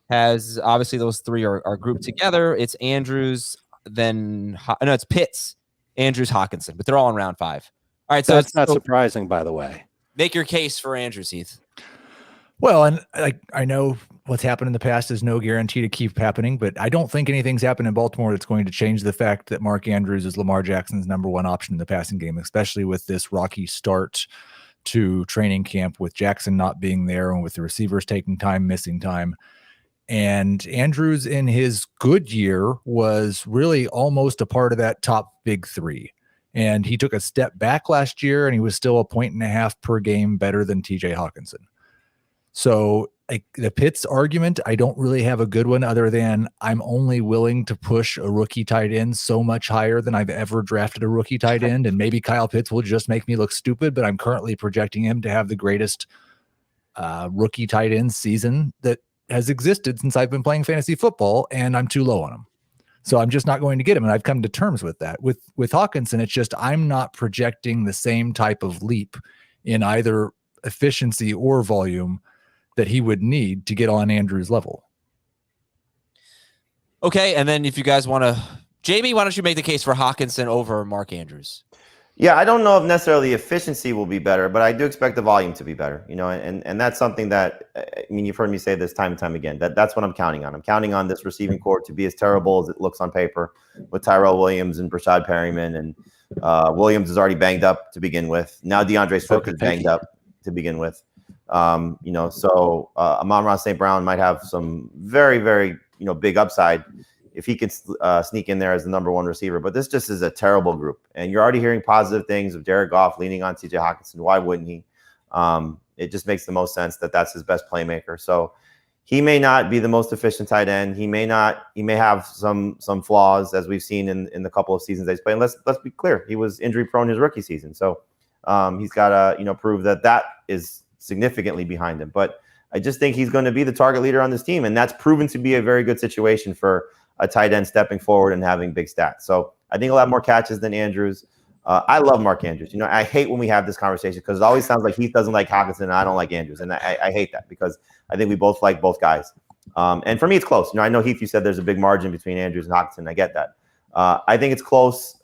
[SPEAKER 1] has obviously those 3 are grouped together. It's Andrews, it's Pitts, Andrews, Hockenson, but they're all in round 5. All right, so
[SPEAKER 3] that's not surprising, by the way.
[SPEAKER 1] Make your case for Andrews, Heath.
[SPEAKER 2] Well, and I know what's happened in the past is no guarantee to keep happening, but I don't think anything's happened in Baltimore that's going to change the fact that Mark Andrews is Lamar Jackson's number 1 option in the passing game, especially with this rocky start to training camp with Jackson not being there and with the receivers taking time, missing time. And Andrews in his good year was really almost a part of that top big 3. And he took a step back last year, and he was still 1.5 per game better than TJ Hockenson. So the Pitts argument, I don't really have a good one other than I'm only willing to push a rookie tight end so much higher than I've ever drafted a rookie tight end. And maybe Kyle Pitts will just make me look stupid, but I'm currently projecting him to have the greatest rookie tight end season that has existed since I've been playing fantasy football, and I'm too low on him. So I'm just not going to get him. And I've come to terms with that. With Hockenson, it's just I'm not projecting the same type of leap in either efficiency or volume that he would need to get on Andrews' level.
[SPEAKER 1] Okay, and then if you guys want to, Jamie, why don't you make the case for Hockenson over Mark Andrews?
[SPEAKER 4] Yeah, I don't know if necessarily efficiency will be better, but I do expect the volume to be better. And that's something that, you've heard me say this time and time again. That's what I'm counting on. I'm counting on this receiving corps to be as terrible as it looks on paper with Tyrell Williams and Brashad Perryman, and Williams is already banged up to begin with. Now DeAndre Swift is banged up to begin with. So Amon-Ra St. Brown might have some very, very, big upside if he can sneak in there as the number 1 receiver. But this just is a terrible group. And you're already hearing positive things of Jared Goff leaning on TJ Hockenson. Why wouldn't he? It just makes the most sense that that's his best playmaker. So he may not be the most efficient tight end. He may have some flaws, as we've seen in the couple of seasons that he's played. And let's be clear, he was injury prone his rookie season. So he's got to, prove that is significantly behind him. But I just think he's going to be the target leader on this team. And that's proven to be a very good situation for a tight end stepping forward and having big stats. So I think he'll have more catches than Andrews. I love Mark Andrews. I hate when we have this conversation because it always sounds like Heath doesn't like Hockenson and I don't like Andrews. And I hate that because I think we both like both guys. And for me, it's close. I know, Heath, you said there's a big margin between Andrews and Hockenson. I get that. I think it's close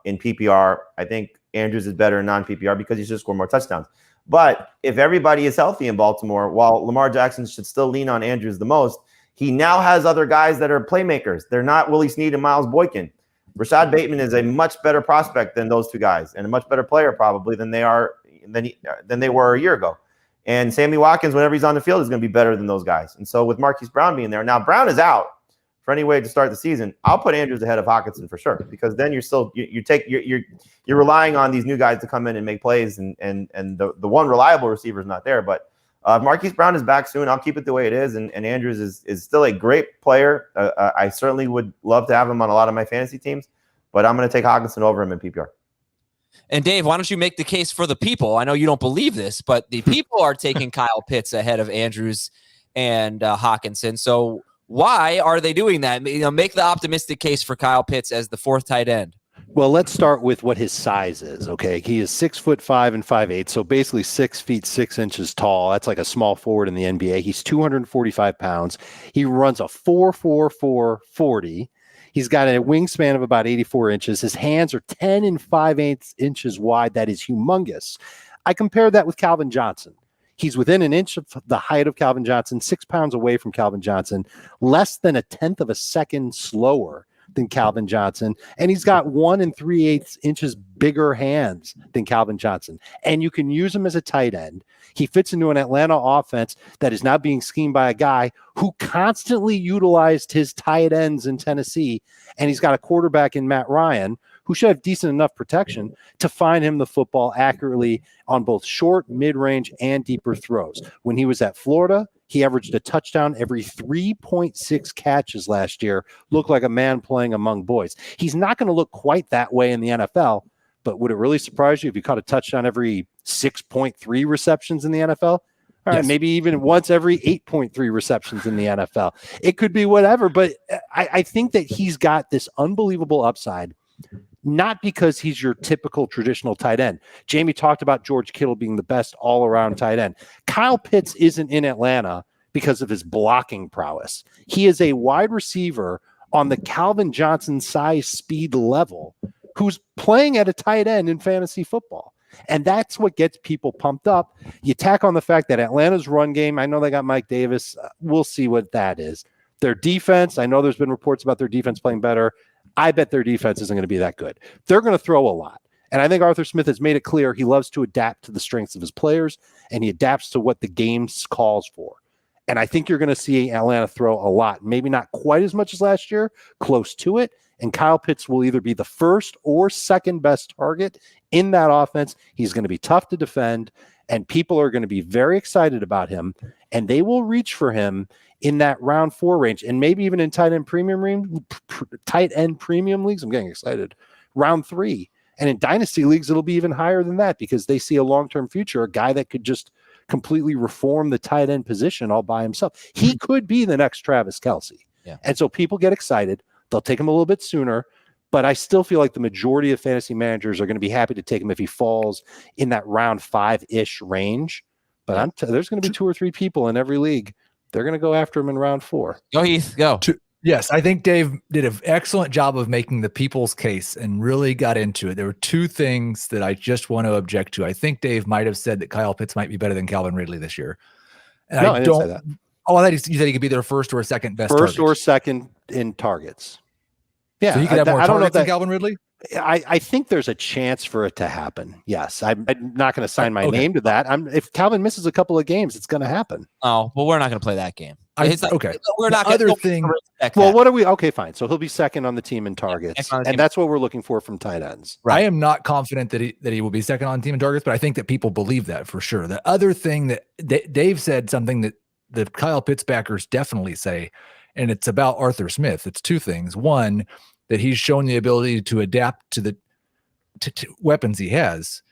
[SPEAKER 4] in PPR. I think Andrews is better in non-PPR because he's just scored more touchdowns. But if everybody is healthy in Baltimore, while Lamar Jackson should still lean on Andrews the most, he now has other guys that are playmakers. They're not Willie Snead and Miles Boykin. Rashad Bateman is a much better prospect than those two guys, and a much better player probably than they were a year ago. And Sammy Watkins, whenever he's on the field, is going to be better than those guys. And so with Marquise Brown being there, now Brown is out for any way to start the season. I'll put Andrews ahead of Hockenson for sure, because then you're relying on these new guys to come in and make plays, and the one reliable receiver is not there. But Marquise Brown is back soon. I'll keep it the way it is, and Andrews is still a great player. I certainly would love to have him on a lot of my fantasy teams, but I'm going to take Hockenson over him in PPR.
[SPEAKER 1] And Dave, why don't you make the case for the people? I know you don't believe this, but the people are taking Kyle Pitts ahead of Andrews and Hockenson. So why are they doing that? Make the optimistic case for Kyle Pitts as the fourth tight end.
[SPEAKER 3] Well, let's start with what his size is. Okay, he is 6'5" and 5'8", so basically 6 feet 6 inches tall. That's like a small forward in the NBA. He's 245 pounds. He runs a 4.44 40. He's got a wingspan of about 84 inches. His hands are 10 and 5/8 inches wide. That is humongous. I compared that with Calvin Johnson. He's within an inch of the height of Calvin Johnson, 6 pounds away from Calvin Johnson, less than a tenth of a second slower than Calvin Johnson, and he's got 1 3/8 inches bigger hands than Calvin Johnson. And you can use him as a tight end. He fits into an Atlanta offense that is now being schemed by a guy who constantly utilized his tight ends in Tennessee, and he's got a quarterback in Matt Ryan who should have decent enough protection to find him the football accurately on both short, mid-range, and deeper throws. When he was at Florida, he averaged a touchdown every 3.6 catches last year. Looked like a man playing among boys. He's not going to look quite that way in the NFL, but would it really surprise you if you caught a touchdown every 6.3 receptions in the NFL? All right, yes. Maybe even once every 8.3 receptions in the NFL. It could be whatever, but I think that he's got this unbelievable upside, not because he's your typical traditional tight end. Jamie talked about George Kittle being the best all-around tight end. Kyle Pitts isn't in Atlanta because of his blocking prowess. He is a wide receiver on the Calvin Johnson size speed level who's playing at a tight end in fantasy football. And that's what gets people pumped up. You tack on the fact that Atlanta's run game, I know they got Mike Davis. We'll see what that is. Their defense, I know there's been reports about their defense playing better. I bet their defense isn't going to be that good. They're going to throw a lot. And I think Arthur Smith has made it clear he loves to adapt to the strengths of his players, and he adapts to what the game calls for. And I think you're going to see Atlanta throw a lot. Maybe not quite as much as last year, close to it. And Kyle Pitts will either be the first or second best target in that offense. He's going to be tough to defend, and people are going to be very excited about him, and they will reach for him in that round 4 range, and maybe even in tight end premium leagues. I'm getting excited. Round 3. And in dynasty leagues, it'll be even higher than that because they see a long-term future, a guy that could just completely reform the tight end position all by himself. He could be the next Travis Kelce.
[SPEAKER 1] Yeah.
[SPEAKER 3] And so people get excited. They'll take him a little bit sooner, but I still feel like the majority of fantasy managers are going to be happy to take him if he falls in that round 5-ish range. But there's going to be 2 or 3 people in every league. They're going to go after him in round 4.
[SPEAKER 1] Go, Heath. Go.
[SPEAKER 2] Yes, I think Dave did an excellent job of making the people's case and really got into it. There were 2 things that I just want to object to. I think Dave might have said that Kyle Pitts might be better than Calvin Ridley this year. And
[SPEAKER 3] no, I didn't say that.
[SPEAKER 2] Oh, I thought you said he could be their first or second best
[SPEAKER 3] First
[SPEAKER 2] target.
[SPEAKER 3] or second in targets. Yeah.
[SPEAKER 2] So he could have more targets than Calvin Ridley?
[SPEAKER 3] I think there's a chance for it to happen. Yes. I'm not going to sign my name to that. If Calvin misses a couple of games, it's going to happen.
[SPEAKER 1] Oh, well, we're not going to play that game.
[SPEAKER 2] Okay.
[SPEAKER 1] We're not
[SPEAKER 2] going to.
[SPEAKER 3] Well, what are we? Okay, fine. So he'll be second on the team in targets. And that's what we're looking for from tight ends.
[SPEAKER 2] Right. I am not confident that he will be second on team in targets, but I think that people believe that for sure. The other thing that Dave said, something that the Kyle Pitts backers definitely say, and it's about Arthur Smith. It's 2 things. One, that he's shown the ability to adapt to the weapons he has.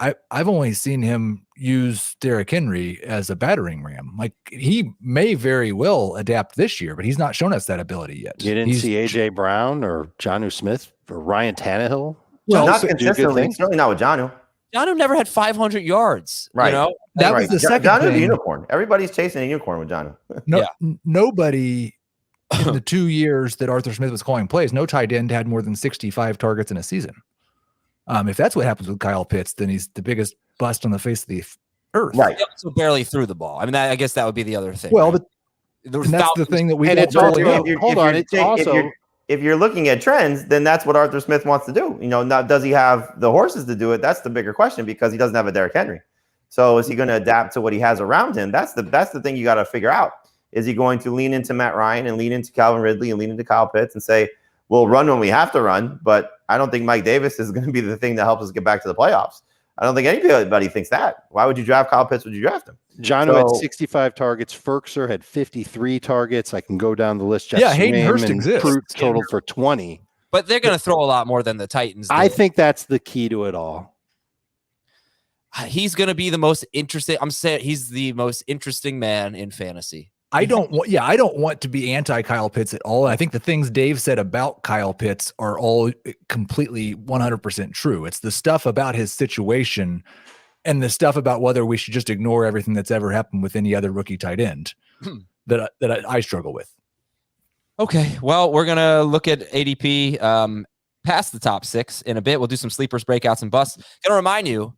[SPEAKER 2] I've only seen him use Derrick Henry as a battering ram. Like, he may very well adapt this year, but he's not shown us that ability yet.
[SPEAKER 3] You didn't see A.J. Brown or Jonnu Smith or Ryan Tannehill?
[SPEAKER 4] Well, not consistently. Certainly not with Jonnu.
[SPEAKER 1] Jonnu never had 500 yards.
[SPEAKER 4] Right.
[SPEAKER 1] You know?
[SPEAKER 2] That was the second
[SPEAKER 4] Jonnu's
[SPEAKER 2] thing.
[SPEAKER 4] a unicorn. Everybody's chasing a unicorn with Jonnu.
[SPEAKER 2] Nobody in the 2 years that Arthur Smith was calling plays, no tight end had more than 65 targets in a season. If that's what happens with Kyle Pitts, then he's the biggest bust on the face of the earth.
[SPEAKER 4] Right.
[SPEAKER 1] He also barely threw the ball. I mean, I guess that would be the other thing.
[SPEAKER 2] Well,
[SPEAKER 1] right?
[SPEAKER 2] and that's the thing that we
[SPEAKER 3] And
[SPEAKER 2] don't
[SPEAKER 3] it's also-
[SPEAKER 2] really know.
[SPEAKER 3] Hold on, it's also
[SPEAKER 4] if you're looking at trends, then that's what Arthur Smith wants to do. Now, does he have the horses to do it? That's the bigger question, because he doesn't have a Derrick Henry. So is he going to adapt to what he has around him? That's the thing you got to figure out. Is he going to lean into Matt Ryan and lean into Calvin Ridley and lean into Kyle Pitts and say, we'll run when we have to run, but I don't think Mike Davis is going to be the thing that helps us get back to the playoffs. I don't think anybody thinks that. Why would you draft Kyle Pitts? Would you draft him?
[SPEAKER 3] Jono had 65 targets. Ferkser had 53 targets. I can go down the list. Jeff
[SPEAKER 2] Hayden Hurst exists.
[SPEAKER 3] Totaled for 20.
[SPEAKER 1] But they're going to throw a lot more than the Titans did.
[SPEAKER 3] I think that's the key to it all.
[SPEAKER 1] He's going to be the most interesting. I'm saying he's the most interesting man in fantasy.
[SPEAKER 2] I don't want to be anti Kyle Pitts at all. I think the things Dave said about Kyle Pitts are all completely 100% true. It's the stuff about his situation and the stuff about whether we should just ignore everything that's ever happened with any other rookie tight end that I struggle with.
[SPEAKER 1] Okay, well, we're going to look at ADP past the top 6 in a bit. We'll do some sleepers, breakouts, and busts. Going to remind you,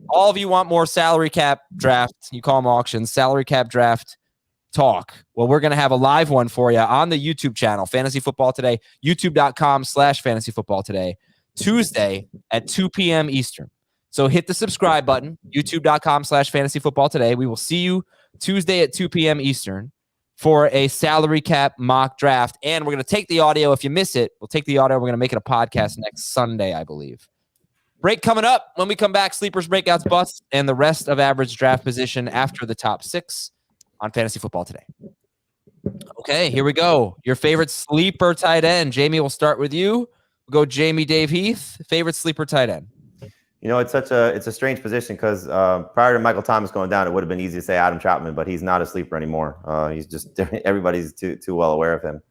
[SPEAKER 1] all of you want more salary cap draft. You call them auctions, salary cap draft talk. Well, we're going to have a live one for you on the YouTube channel, Fantasy Football Today, youtube.com/Fantasy Football Today, Tuesday at 2 p.m. Eastern. So hit the subscribe button, youtube.com/Fantasy Football Today. We will see you Tuesday at 2 p.m. Eastern for a salary cap mock draft. And we're going to take the audio. If you miss it, we'll take the audio. We're going to make it a podcast next Sunday, I believe. Break coming up. When we come back, sleepers, breakouts, busts, and the rest of average draft position after the top 6 on Fantasy Football Today. Okay, here we go. Your favorite sleeper tight end. Jamie, we'll start with you. We'll go Jamie, Dave, Heath. Favorite sleeper tight end.
[SPEAKER 4] It's a strange position because prior to Michael Thomas going down, it would have been easy to say Adam Troutman, but he's not a sleeper anymore. He's just everybody's too well aware of him.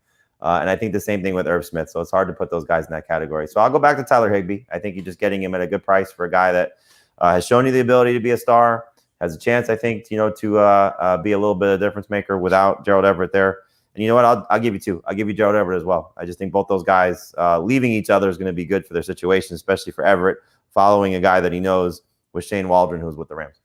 [SPEAKER 4] And I think the same thing with Irv Smith. So it's hard to put those guys in that category. So I'll go back to Tyler Higbee. I think you're just getting him at a good price for a guy that has shown you the ability to be a star, has a chance, I think, to be a little bit of a difference maker without Gerald Everett there. And you know what? I'll give you 2. I'll give you Gerald Everett as well. I just think both those guys leaving each other is going to be good for their situation, especially for Everett, following a guy that he knows with Shane Waldron, who's with the Rams.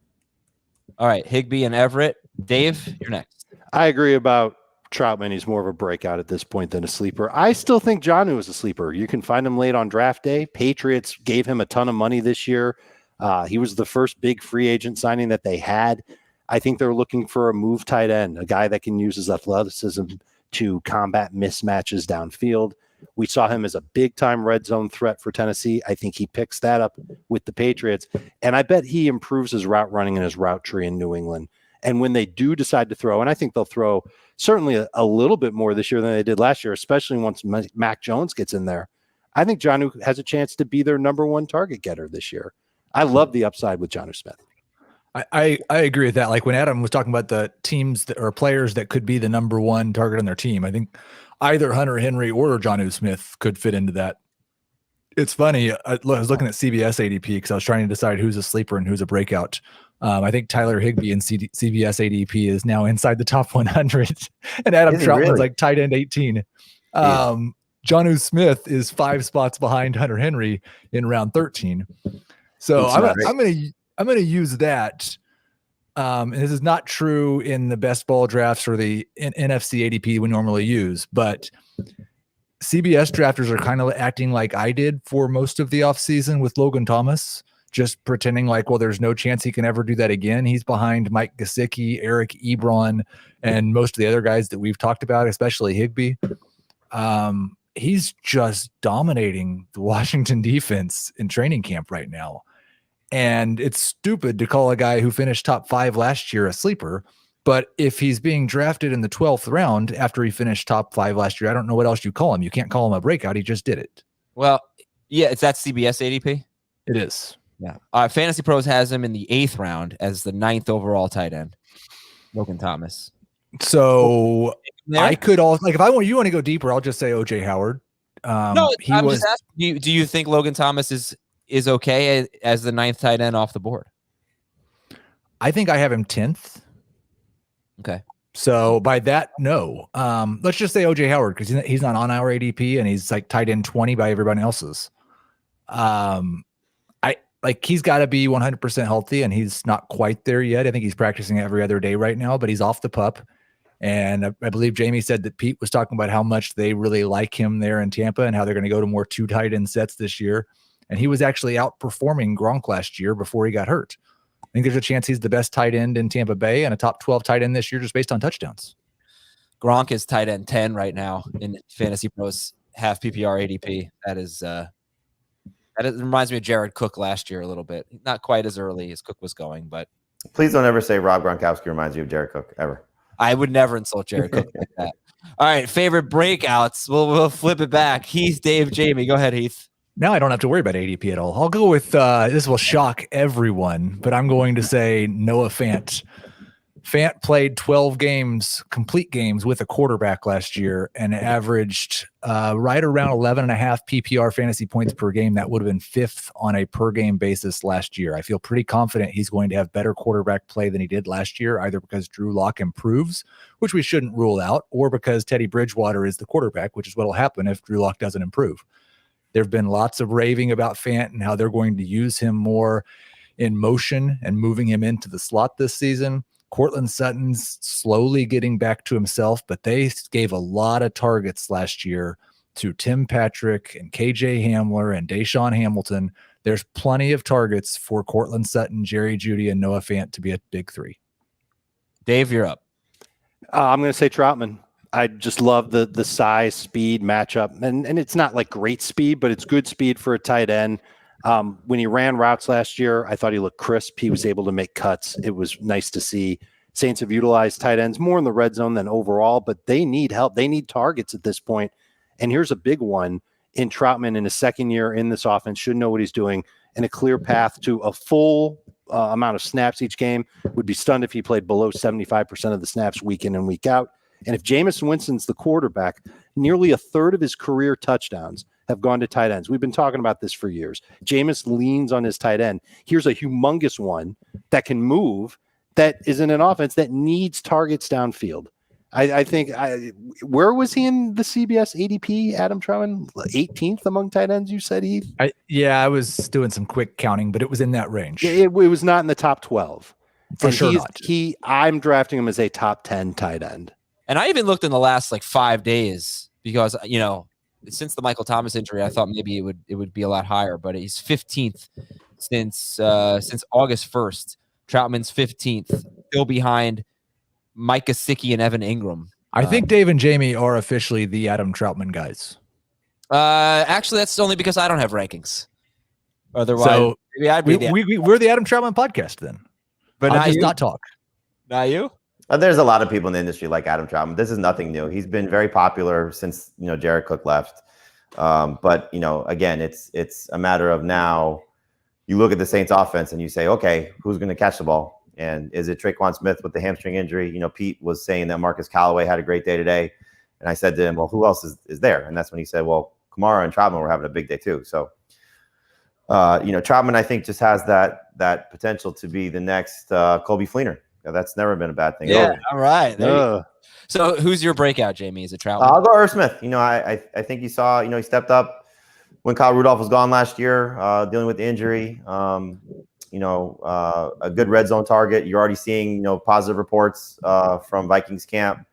[SPEAKER 1] All right, Higbee and Everett. Dave, you're next.
[SPEAKER 3] I agree about Troutman. He's more of a breakout at this point than a sleeper. I still think Jonnu is a sleeper. You can find him late on draft day. Patriots gave him a ton of money this year. He was the first big free agent signing that they had. I think they're looking for a move tight end, a guy that can use his athleticism to combat mismatches downfield. We saw him as a big-time red zone threat for Tennessee. I think he picks that up with the Patriots. And I bet he improves his route running and his route tree in New England. And when they do decide to throw, and I think they'll throw certainly a little bit more this year than they did last year, especially once Mac Jones gets in there, I think Jonnu has a chance to be their number 1 target getter this year. I love the upside with Jonnu Smith.
[SPEAKER 2] I agree with that. Like when Adam was talking about the teams or players that could be the number 1 target on their team, I think either Hunter Henry or Jonnu Smith could fit into that. It's funny. I was looking at CBS ADP because I was trying to decide who's a sleeper and who's a breakout. I think Tyler Higbee in CBS ADP is now inside the top 100, and Adam Troutman's like tight end 18. Jonnu Smith is 5 spots behind Hunter Henry in round 13. So I'm going to use that. And this is not true in the best ball drafts or the NFC ADP we normally use, but CBS drafters are kind of acting like I did for most of the offseason with Logan Thomas, just pretending like, well, there's no chance he can ever do that again. He's behind Mike Gesicki, Eric Ebron, and most of the other guys that we've talked about, especially Higbee. He's just dominating the Washington defense in training camp right now. And it's stupid to call a guy who finished top 5 last year a sleeper. But if he's being drafted in the 12th round after he finished top 5 last year, I don't know what else you call him. You can't call him a breakout. He just did it.
[SPEAKER 1] Well, yeah, it's that CBS ADP.
[SPEAKER 2] It is.
[SPEAKER 1] Yeah. Fantasy Pros has him in the 8th round as the 9th overall tight end, Logan Thomas.
[SPEAKER 2] So I could also, like, if you want to go deeper, I'll just say OJ Howard.
[SPEAKER 1] Just asking, do you think Logan Thomas is okay as the 9th tight end off the board?
[SPEAKER 2] I think I have him 10th.
[SPEAKER 1] Okay.
[SPEAKER 2] So by that, no. Let's just say OJ Howard because he's not on our ADP and he's like tight end 20 by everybody else's. He's got to be 100% healthy, and he's not quite there yet. I think he's practicing every other day right now, but he's off the pup. And I believe Jamie said that Pete was talking about how much they really like him there in Tampa and how they're going to go to more 2 tight end sets this year. And he was actually outperforming Gronk last year before he got hurt. I think there's a chance he's the best tight end in Tampa Bay and a top 12 tight end this year just based on touchdowns.
[SPEAKER 1] Gronk is tight end 10 right now in Fantasy Pros half PPR ADP. That reminds me of Jared Cook last year a little bit. Not quite as early as Cook was going, but
[SPEAKER 4] please don't ever say Rob Gronkowski reminds you of Jared Cook ever.
[SPEAKER 1] I would never insult Jared Cook like that. All right, favorite breakouts. We'll flip it back. Heath, Dave, Jamie. Go ahead, Heath.
[SPEAKER 2] Now I don't have to worry about ADP at all. I'll go with this will shock everyone, but I'm going to say Noah Fant. Fant played 12 games, complete games with a quarterback last year and averaged right around 11.5 PPR fantasy points per game. That would have been 5th on a per game basis last year. I feel pretty confident he's going to have better quarterback play than he did last year, either because Drew Lock improves, which we shouldn't rule out, or because Teddy Bridgewater is the quarterback, which is what will happen if Drew Lock doesn't improve. There have been lots of raving about Fant and how they're going to use him more in motion and moving him into the slot this season. Cortland Sutton's slowly getting back to himself, but they gave a lot of targets last year to Tim Patrick and KJ Hamler and Deshaun Hamilton. There's plenty of targets for Cortland Sutton, Jerry Jeudy, and Noah Fant to be a big 3.
[SPEAKER 1] Dave, you're up.
[SPEAKER 3] I'm going to say Troutman. I just love the size, speed matchup. And it's not like great speed, but it's good speed for a tight end. When he ran routes last year, I thought he looked crisp. He was able to make cuts. It was nice to see. Saints have utilized tight ends more in the red zone than overall, but they need help. They need targets at this point. And here's a big one in Troutman in his second year in this offense, should know what he's doing, and a clear path to a full amount of snaps each game. Would be stunned if he played below 75% of the snaps week in and week out. And if Jameis Winston's the quarterback, nearly a third of his career touchdowns have gone to tight ends. We've been talking about this for years. Jameis leans on his tight end. Here's a humongous one that can move, that is in an offense that needs targets downfield. I think where was he in the CBS ADP, Adam Troutman? 18th among tight ends, you said, Heath?
[SPEAKER 2] I was doing some quick counting, but it was in that range.
[SPEAKER 3] It was not in the top 12.
[SPEAKER 2] For sure not.
[SPEAKER 3] I'm drafting him as a top 10 tight end.
[SPEAKER 1] And I even looked in the last 5 days because, since the Michael Thomas injury, I thought maybe it would be a lot higher, but he's 15th since August 1st. Troutman's 15th, still behind Mike Gesicki and Evan Ingram.
[SPEAKER 2] I think Dave and Jamie are officially the Adam Troutman guys.
[SPEAKER 1] Actually, that's only because I don't have rankings. Otherwise,
[SPEAKER 2] so
[SPEAKER 1] maybe I'd be
[SPEAKER 2] we're the Adam Troutman podcast then.
[SPEAKER 1] But
[SPEAKER 2] I'll just not talk.
[SPEAKER 1] Not you?
[SPEAKER 4] There's a lot of people in the industry like Adam Troutman. This is nothing new. He's been very popular since Jared Cook left. But again, it's a matter of now. You look at the Saints offense and you say, okay, who's going to catch the ball? And is it Traquan Smith with the hamstring injury? Pete was saying that Marcus Callaway had a great day today. And I said to him, well, who else is there? And that's when he said, well, Kamara and Troutman were having a big day too. So, Troutman, I think, just has that potential to be the next Colby Fleener. That's never been a bad thing.
[SPEAKER 1] Yeah, all right. So who's your breakout, Jamie? Is it Troutman?
[SPEAKER 4] I'll go Irv Smith. I think you saw, he stepped up when Kyle Rudolph was gone last year, dealing with the injury. A good red zone target. You're already seeing, positive reports from Vikings camp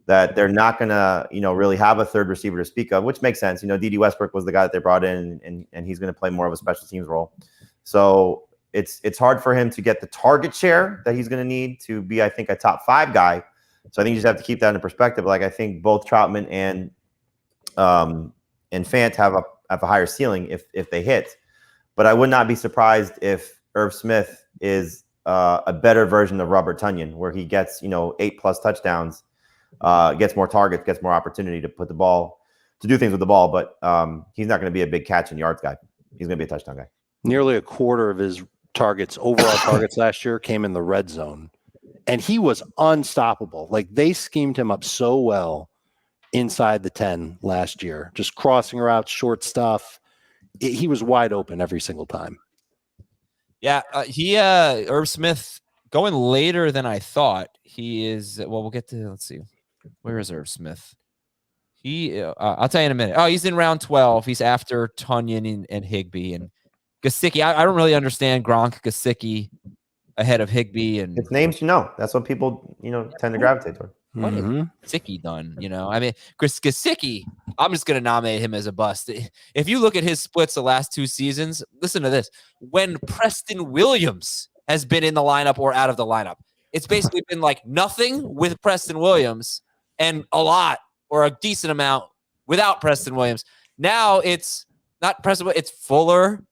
[SPEAKER 4] that they're not going to, really have a third receiver to speak of, which makes sense. D.D. Westbrook was the guy that they brought in, and he's going to play more of a special teams role. So it's hard for him to get the target share that he's going to need to be, I think, a top 5 guy. So I think you just have to keep that in perspective. I think both Troutman and Fant have a higher ceiling if they hit. But I would not be surprised if Irv Smith is a better version of Robert Tonyan, where he gets 8+ touchdowns, gets more targets, gets more opportunity to put the ball, to do things with the ball. But he's not going to be a big catch and yards guy. He's going to be a touchdown guy.
[SPEAKER 3] Nearly a quarter of his overall targets last year came in the red zone, and he was unstoppable. They schemed him up so well inside the 10 last year, just crossing routes, short stuff. He was wide open every single time.
[SPEAKER 1] Yeah, Irv Smith going later than I thought. He is, we'll get to, let's see. Where is Irv Smith? I'll tell you in a minute. Oh, he's in round 12. He's after Tonyan and Higbee and Gesicki. I don't really understand Gronk, Gesicki ahead of Higbee, and
[SPEAKER 4] it's names That's what people tend to gravitate toward.
[SPEAKER 1] What has Gesicki done? I mean, Chris Gesicki, I'm just going to nominate him as a bust. If you look at his splits the last 2 seasons, listen to this. When Preston Williams has been in the lineup or out of the lineup, it's basically been like nothing with Preston Williams and a lot or a decent amount without Preston Williams. Now it's not Preston, it's Fuller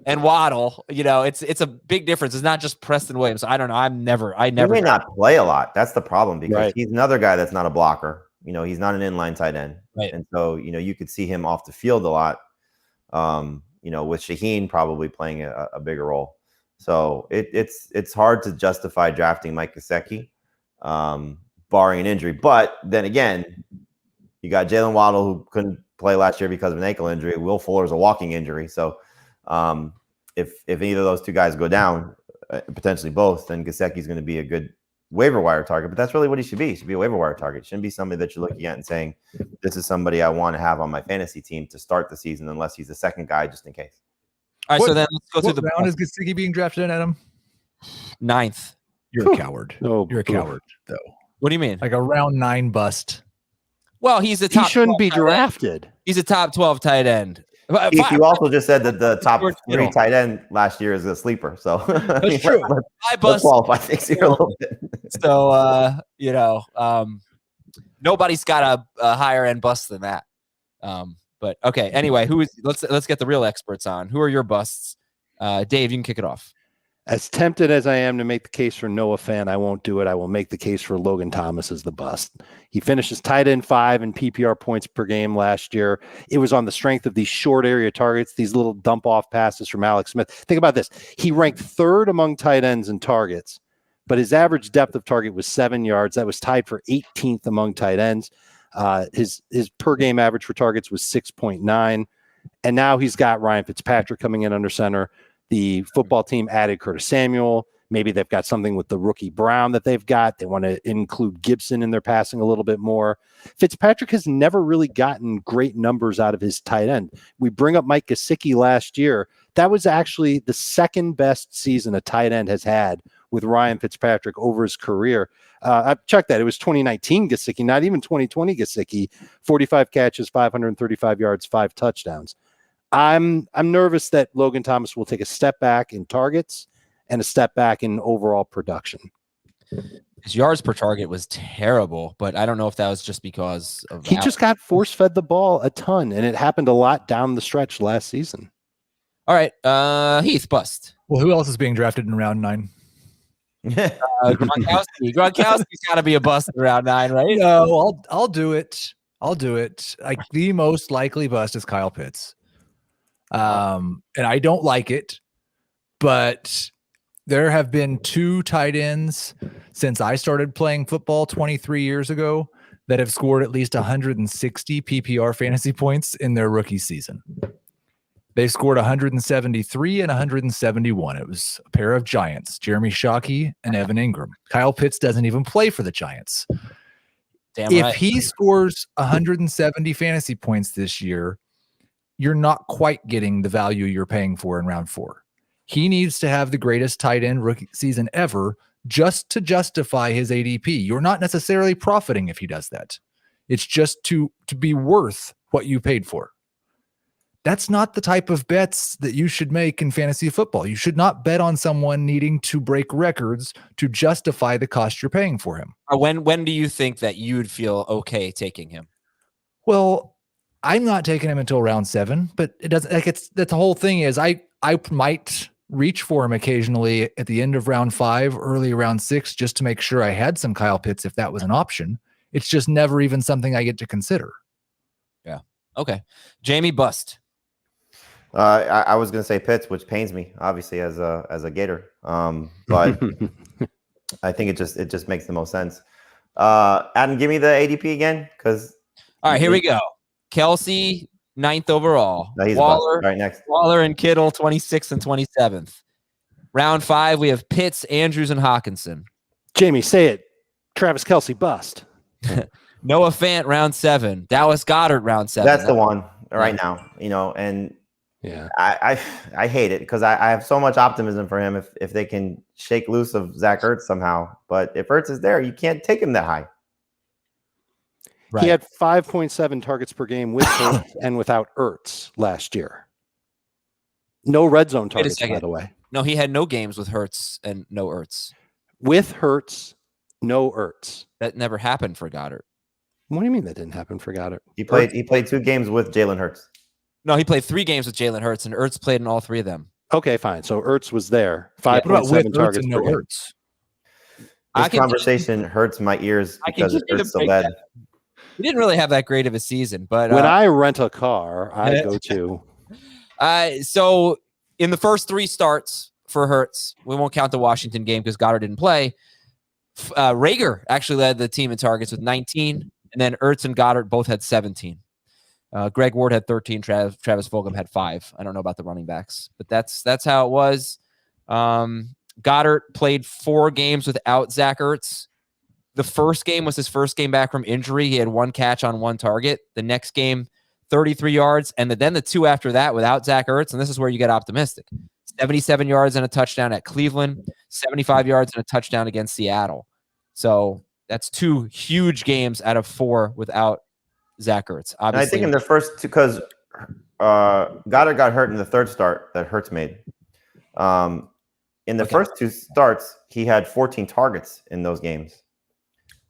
[SPEAKER 1] and Waddle. It's a big difference. It's not just Preston Williams. I don't know. I never.
[SPEAKER 4] He may not play a lot. That's the problem because he's another guy that's not a blocker. He's not an inline tight end.
[SPEAKER 1] Right.
[SPEAKER 4] And so, you could see him off the field a lot, with Shaheen probably playing a bigger role. So it's hard to justify drafting Mike Gesicki, barring an injury. But then again, you got Jalen Waddle who couldn't play last year because of an ankle injury. Will Fuller's a walking injury. So if either of those 2 guys go down, potentially both, then Gesicki's going to be a good waiver wire target. But that's really what he should be. He should be a waiver wire target. It shouldn't be somebody that you're looking at and saying, this is somebody I want to have on my fantasy team to start the season, unless he's the second guy just in case.
[SPEAKER 1] All right, so then let's go through the
[SPEAKER 2] round is Gesicki being drafted in, Adam?
[SPEAKER 1] 9th.
[SPEAKER 2] You're a coward.
[SPEAKER 3] Oh,
[SPEAKER 2] you're a coward, though.
[SPEAKER 1] What do you mean?
[SPEAKER 2] Like a round 9 bust.
[SPEAKER 1] Well, he's a top.
[SPEAKER 3] He shouldn't be drafted.
[SPEAKER 1] He's a top 12 tight end.
[SPEAKER 4] Keith, you also just said that the top 3 tight end last year is a sleeper. So
[SPEAKER 1] that's true.
[SPEAKER 4] Let's qualify things here a little bit.
[SPEAKER 1] So nobody's got a higher end bust than that. But okay. Anyway, let's get the real experts on. Who are your busts? Dave, you can kick it off.
[SPEAKER 3] As tempted as I am to make the case for Noah Fant, I won't do it. I will make the case for Logan Thomas as the bust. He finishes tight end 5 in PPR points per game last year. It was on the strength of these short area targets, these little dump off passes from Alex Smith. Think about this. He ranked 3rd among tight ends in targets, but his average depth of target was 7 yards. That was tied for 18th among tight ends. His per game average for targets was 6.9. And now he's got Ryan Fitzpatrick coming in under center. The football team added Curtis Samuel. Maybe they've got something with the rookie Brown that they've got. They want to include Gibson in their passing a little bit more. Fitzpatrick has never really gotten great numbers out of his tight end. We bring up Mike Gesicki last year. That was actually the 2nd best season a tight end has had with Ryan Fitzpatrick over his career. I've checked that. It was 2019 Gesicki, not even 2020 Gesicki. 45 catches, 535 yards, 5 touchdowns. I'm nervous that Logan Thomas will take a step back in targets and a step back in overall production.
[SPEAKER 1] His yards per target was terrible, but I don't know if that was just because of
[SPEAKER 3] he just got force fed the ball a ton, and it happened a lot down the stretch last season.
[SPEAKER 1] All right, Heath, bust.
[SPEAKER 2] Well, who else is being drafted in round 9?
[SPEAKER 1] Gronkowski. Gronkowski's got to be a bust in round 9, right?
[SPEAKER 2] No, I'll do it. Like the most likely bust is Kyle Pitts. And I don't like it, but there have been 2 tight ends since I started playing football 23 years ago that have scored at least 160 PPR fantasy points in their rookie season. They scored 173 and 171. It was a pair of Giants, Jeremy Shockey and Evan Ingram. Kyle Pitts doesn't even play for the Giants. If he scores 170 fantasy points this year, you're not quite getting the value you're paying for in round 4. He needs to have the greatest tight end rookie season ever just to justify his ADP. You're not necessarily profiting if he does that. It's just to be worth what you paid for. That's not the type of bets that you should make in fantasy football. You should not bet on someone needing to break records to justify the cost you're paying for him.
[SPEAKER 1] When do you think that you'd feel okay taking him?
[SPEAKER 2] Well, I'm not taking him until round 7, but it doesn't like it's that the whole thing is I might reach for him occasionally at the end of round 5, early round 6, just to make sure I had some Kyle Pitts if that was an option. It's just never even something I get to consider.
[SPEAKER 1] Yeah. Okay. Jamie, bust.
[SPEAKER 4] I was going to say Pitts, which pains me, obviously, as a Gator. But I think it just makes the most sense. Adam, give me the ADP again, because.
[SPEAKER 1] All right, here we go. Kelsey, 9th overall.
[SPEAKER 4] No,
[SPEAKER 1] Waller,
[SPEAKER 4] right next.
[SPEAKER 1] Waller and Kittle, 26th and 27th. Round 5, we have Pitts, Andrews, and Hockenson.
[SPEAKER 3] Jamie, say it. Travis Kelce bust.
[SPEAKER 1] Noah Fant, round 7. Dallas Goedert, round 7.
[SPEAKER 4] That's the one right now, and
[SPEAKER 3] Yeah,
[SPEAKER 4] I hate it because I have so much optimism for him if they can shake loose of Zach Ertz somehow. But if Ertz is there, you can't take him that high.
[SPEAKER 1] Right.
[SPEAKER 3] He had 5.7 targets per game with Ertz and without Ertz last year. No red zone targets, by the way.
[SPEAKER 1] No, he had no games with Hurts and no Ertz.
[SPEAKER 3] With Hurts, no Ertz.
[SPEAKER 1] That never happened for Goddard.
[SPEAKER 3] What do you mean that didn't happen for Goddard?
[SPEAKER 4] He played 2 games with Jalen Hurts.
[SPEAKER 1] No, he played 3 games with Jalen Hurts, and Ertz played in all 3 of them.
[SPEAKER 3] Okay, fine. So Ertz was there. 5.7
[SPEAKER 2] with
[SPEAKER 3] targets
[SPEAKER 2] and
[SPEAKER 3] per
[SPEAKER 2] no
[SPEAKER 3] game.
[SPEAKER 2] Ertz.
[SPEAKER 4] This conversation hurts my ears because it hurts so bad.
[SPEAKER 1] He didn't really have that great of a season, but
[SPEAKER 3] When I rent a car, I go to.
[SPEAKER 1] So in the first 3 starts for Hurts, we won't count the Washington game because Goddard didn't play. Rager actually led the team in targets with 19, and then Ertz and Goddard both had 17. Greg Ward had 13. Travis Fulgham had 5. I don't know about the running backs, but that's how it was. Goddard played 4 games without Zach Ertz. The first game was his first game back from injury. He had 1 catch on 1 target. The next game, 33 yards. And then the 2 after that without Zach Ertz, and this is where you get optimistic. 77 yards and a touchdown at Cleveland, 75 yards and a touchdown against Seattle. So that's 2 huge games out of 4 without Zach Ertz.
[SPEAKER 4] And I think in the first 2, because Goddard got hurt in the 3rd start that Hurts made. In the first 2 starts, he had 14 targets in those games.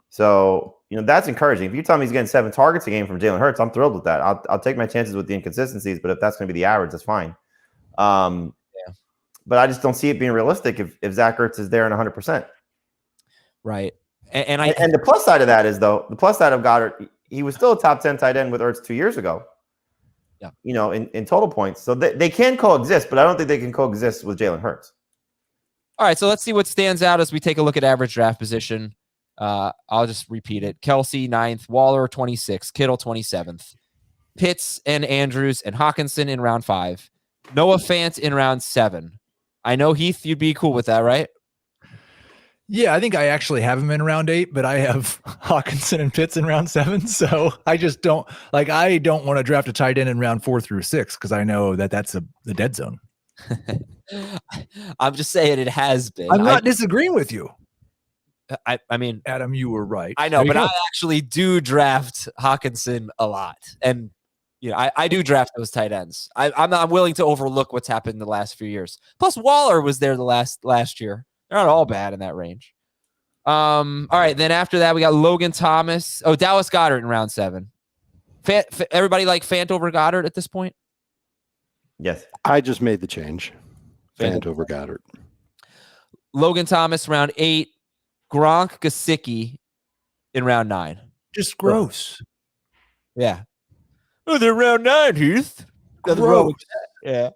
[SPEAKER 4] So, that's encouraging. If you tell me he's getting 7 targets a game from Jalen Hurts, I'm thrilled with that. I'll take my chances with the inconsistencies, but if that's going to be the average, that's fine. But I just don't see it being realistic if Zach Ertz is there and 100%.
[SPEAKER 1] Right.
[SPEAKER 4] And the plus side of that is, though, the plus side of Goddard, he was still a top 10 tight end with Ertz 2 years ago.
[SPEAKER 1] Yeah.
[SPEAKER 4] In total points. So they can coexist, but I don't think they can coexist with Jalen Hurts.
[SPEAKER 1] All right, so let's see what stands out as we take a look at average draft position. I'll just repeat it. Kelsey, 9th. Waller, 26th. Kittle, 27th. Pitts and Andrews and Hockenson in round 5. Noah Fant in round 7. I know, Heath, you'd be cool with that, right?
[SPEAKER 2] Yeah, I think I actually have him in round 8, but I have Hockenson and Pitts in round 7. So I just don't want to draft a tight end in round 4 through 6 because I know that's the dead zone.
[SPEAKER 1] I'm just saying it has been.
[SPEAKER 2] I'm not disagreeing with you.
[SPEAKER 1] I mean,
[SPEAKER 2] Adam, you were right.
[SPEAKER 1] I know, but I actually do draft Hockenson a lot. And, I do draft those tight ends. I'm not willing to overlook what's happened in the last few years. Plus, Waller was there the last year. They're not all bad in that range. All right, then after that, we got Logan Thomas. Oh, Dallas Goedert in round 7. Everybody like Fant over Goddard at this point?
[SPEAKER 4] Yes.
[SPEAKER 3] I just made the change. Fant over Goddard.
[SPEAKER 1] Logan Thomas, round 8. Gronk Gesicki in round 9.
[SPEAKER 2] Just gross.
[SPEAKER 1] Yeah. Oh, they're round 9, Heath.
[SPEAKER 2] Gross.
[SPEAKER 1] Yeah.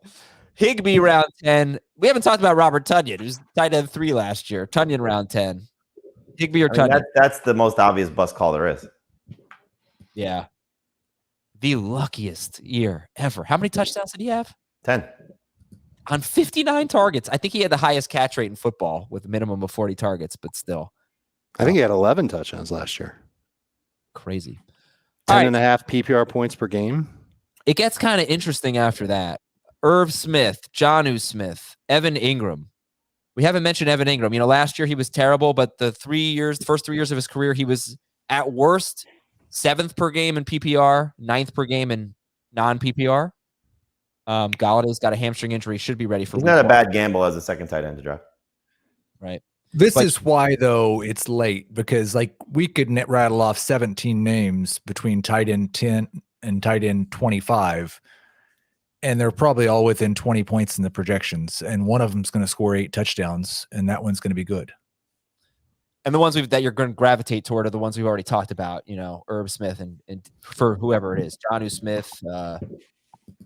[SPEAKER 1] Higbee round 10. We haven't talked about Robert Tonyan, who's tight end 3 last year. Tonyan round 10. Higbee or Tonyan?
[SPEAKER 4] That's the most obvious bust call there is.
[SPEAKER 1] Yeah. The luckiest year ever. How many touchdowns did he have?
[SPEAKER 4] 10.
[SPEAKER 1] On 59 targets. I think he had the highest catch rate in football with a minimum of 40 targets, but still.
[SPEAKER 3] I think he had 11 touchdowns last year.
[SPEAKER 1] Crazy.
[SPEAKER 3] 10.5 PPR points per game.
[SPEAKER 1] It gets kind of interesting after that. Irv Smith, Jonnu Smith, Evan Ingram. We haven't mentioned Evan Ingram. Last year he was terrible, but the first 3 years of his career, he was at worst 7th per game in PPR, 9th per game in non-PPR. Galladay's got a hamstring injury. Should be ready for.
[SPEAKER 4] He's not a bad gamble as a second tight end to draft.
[SPEAKER 1] Right.
[SPEAKER 2] This is why, though, it's late because we could rattle off 17 names between tight end 10 and tight end 25, and they're probably all within 20 points in the projections, and one of them's going to score 8 touchdowns, and that one's going to be good.
[SPEAKER 1] And the ones that you're going to gravitate toward are the ones we've already talked about. Irv Smith and for whoever it is, Jonnu Smith.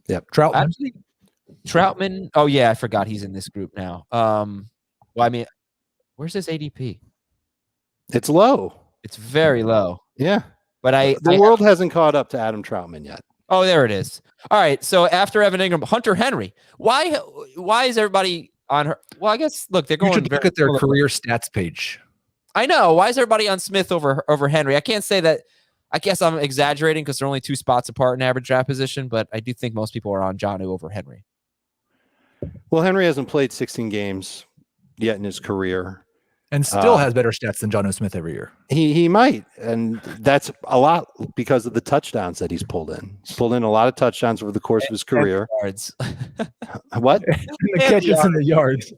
[SPEAKER 2] Yep, Troutman.
[SPEAKER 1] Actually, Troutman. Oh yeah, I forgot he's in this group now. Where's his ADP?
[SPEAKER 3] It's low.
[SPEAKER 1] It's very low.
[SPEAKER 3] Yeah.
[SPEAKER 1] But
[SPEAKER 3] the world hasn't caught up to Adam Troutman yet.
[SPEAKER 1] Oh, there it is. All right. So after Evan Ingram, Hunter Henry. Why is everybody on her? Well, I guess they're going.
[SPEAKER 2] You should look at their career stats page.
[SPEAKER 1] I know. Why is everybody on Smith over Henry? I can't say that. I guess I'm exaggerating because they're only 2 spots apart in average draft position, but I do think most people are on Jonnu over Henry.
[SPEAKER 3] Well, Henry hasn't played 16 games yet in his career.
[SPEAKER 2] And still has better stats than Jonnu Smith every year.
[SPEAKER 3] He might, and that's a lot because of the touchdowns that he's pulled in. He's pulled in a lot of touchdowns over the course of his career.
[SPEAKER 1] Yards.
[SPEAKER 3] What?
[SPEAKER 2] The catches and the yards.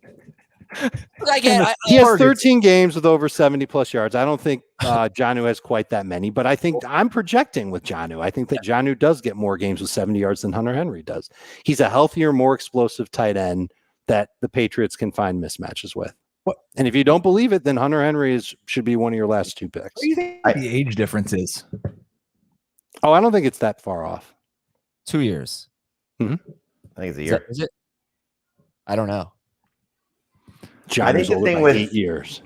[SPEAKER 3] He has 13 games with over 70-plus yards. I don't think Jonnu has quite that many, but I think I'm projecting with Jonnu. I think that Jonnu does get more games with 70 yards than Hunter Henry does. He's a healthier, more explosive tight end that the Patriots can find mismatches with. And if you don't believe it, then Hunter Henry should be one of your last 2 picks.
[SPEAKER 2] What do you think the age difference is?
[SPEAKER 3] Oh, I don't think it's that far off.
[SPEAKER 1] 2 years.
[SPEAKER 3] Mm-hmm.
[SPEAKER 4] I think it's a year.
[SPEAKER 1] Is it? I don't know.
[SPEAKER 3] I think the thing with 8 years.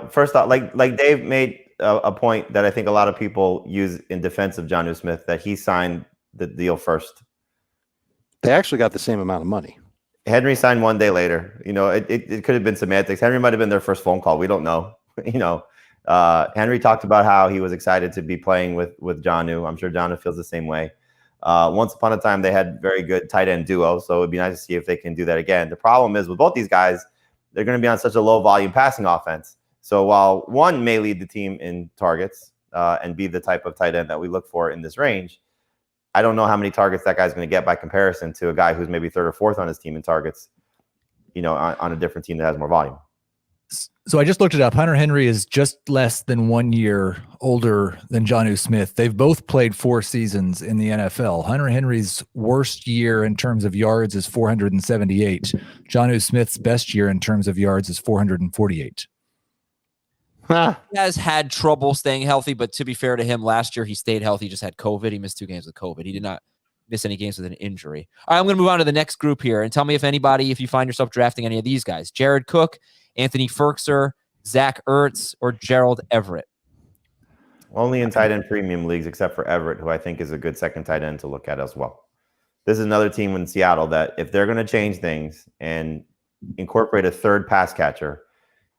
[SPEAKER 4] First off, like Dave made a point that I think a lot of people use in defense of Jonnu Smith, that he signed the deal first.
[SPEAKER 3] They actually got the same amount of money.
[SPEAKER 4] Henry signed 1 day later. It could have been semantics. Henry might have been their first phone call. We don't know. Henry talked about how he was excited to be playing with Jonnu. I'm sure Jonnu feels the same way. Once upon a time, they had very good tight end duo, so it'd be nice to see if they can do that again. The problem is with both these guys, they're going to be on such a low volume passing offense. So while one may lead the team in targets and be the type of tight end that we look for in this range, I don't know how many targets that guy's going to get by comparison to a guy who's maybe 3rd or 4th on his team in targets, on a different team that has more volume.
[SPEAKER 2] So I just looked it up. Hunter Henry is just less than 1 year older than Jonnu Smith. They've both played 4 seasons in the NFL. Hunter Henry's worst year in terms of yards is 478. Jonnu Smith's best year in terms of yards is 448.
[SPEAKER 1] He has had trouble staying healthy, but to be fair to him, last year he stayed healthy. He just had COVID. He missed 2 games with COVID. He did not miss any games with an injury. All right, I'm going to move on to the next group here and tell me if you find yourself drafting any of these guys. Jared Cook, Anthony Ferkser, Zach Ertz, or Gerald Everett.
[SPEAKER 4] Only in tight end premium leagues, except for Everett, who I think is a good second tight end to look at as well. This is another team in Seattle that if they're going to change things and incorporate a 3rd pass catcher,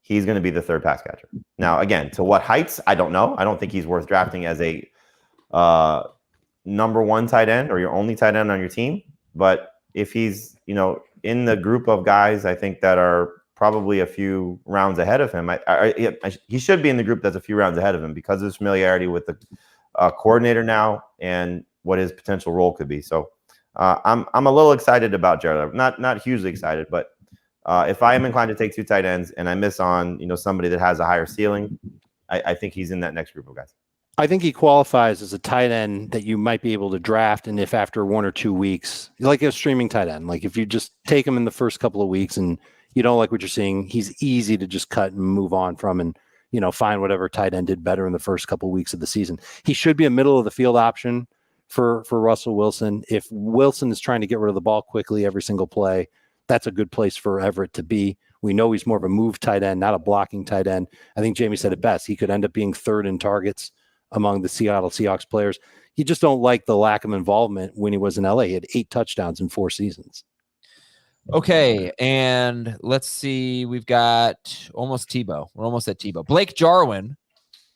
[SPEAKER 4] he's going to be the 3rd pass catcher. Now, again, to what heights, I don't know. I don't think he's worth drafting as a number 1 tight end or your only tight end on your team. But if he's, in the group of guys, I think that are probably a few rounds ahead of him, he should be in the group that's a few rounds ahead of him because of his familiarity with the coordinator now and what his potential role could be. So I'm a little excited about Jared. Not hugely excited, but if I am inclined to take 2 tight ends and I miss on somebody that has a higher ceiling, I think he's in that next group of guys.
[SPEAKER 3] I think he qualifies as a tight end that you might be able to draft, and if after 1 or 2 weeks, like a streaming tight end, like if you just take him in the first couple of weeks and you don't like what you're seeing, he's easy to just cut and move on from and, find whatever tight end did better in the first couple of weeks of the season. He should be a middle of the field option for Russell Wilson. If Wilson is trying to get rid of the ball quickly every single play, that's a good place for Everett to be. We know he's more of a move tight end, not a blocking tight end. I think Jamie said it best. He could end up being 3rd in targets among the Seattle Seahawks players. You just don't like the lack of involvement when he was in LA. He had 8 touchdowns in 4 seasons.
[SPEAKER 1] Okay, and let's see. We've got almost Tebow. We're almost at Tebow. Blake Jarwin,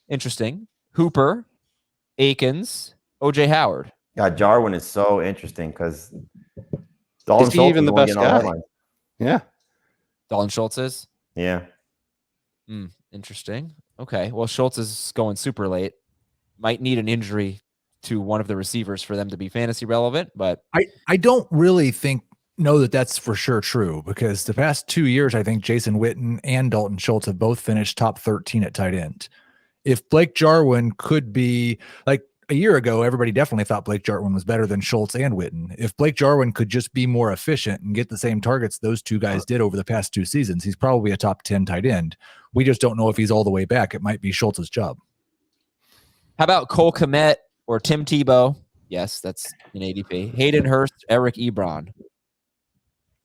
[SPEAKER 1] interesting. Hooper, Akins, O.J. Howard.
[SPEAKER 4] God, Jarwin is so interesting because Dalton
[SPEAKER 3] is he
[SPEAKER 4] Schultz
[SPEAKER 3] even the best guy? Yeah.
[SPEAKER 1] Dalton Schultz is?
[SPEAKER 4] Yeah.
[SPEAKER 1] Interesting. Okay, well, Schultz is going super late. Might need an injury to one of the receivers for them to be fantasy relevant, but
[SPEAKER 2] I don't really know that that's for sure true because the past 2 years, I think Jason Witten and Dalton Schultz have both finished top 13 at tight end. If Blake Jarwin could be like a year ago, everybody definitely thought Blake Jarwin was better than Schultz and Witten. If Blake Jarwin could just be more efficient and get the same targets those 2 guys did over the past 2 seasons, he's probably a top 10 tight end. We just don't know if he's all the way back. It might be Schultz's job.
[SPEAKER 1] How about Cole Kmet or Tim Tebow? Yes, that's an ADP. Hayden Hurst, Eric Ebron.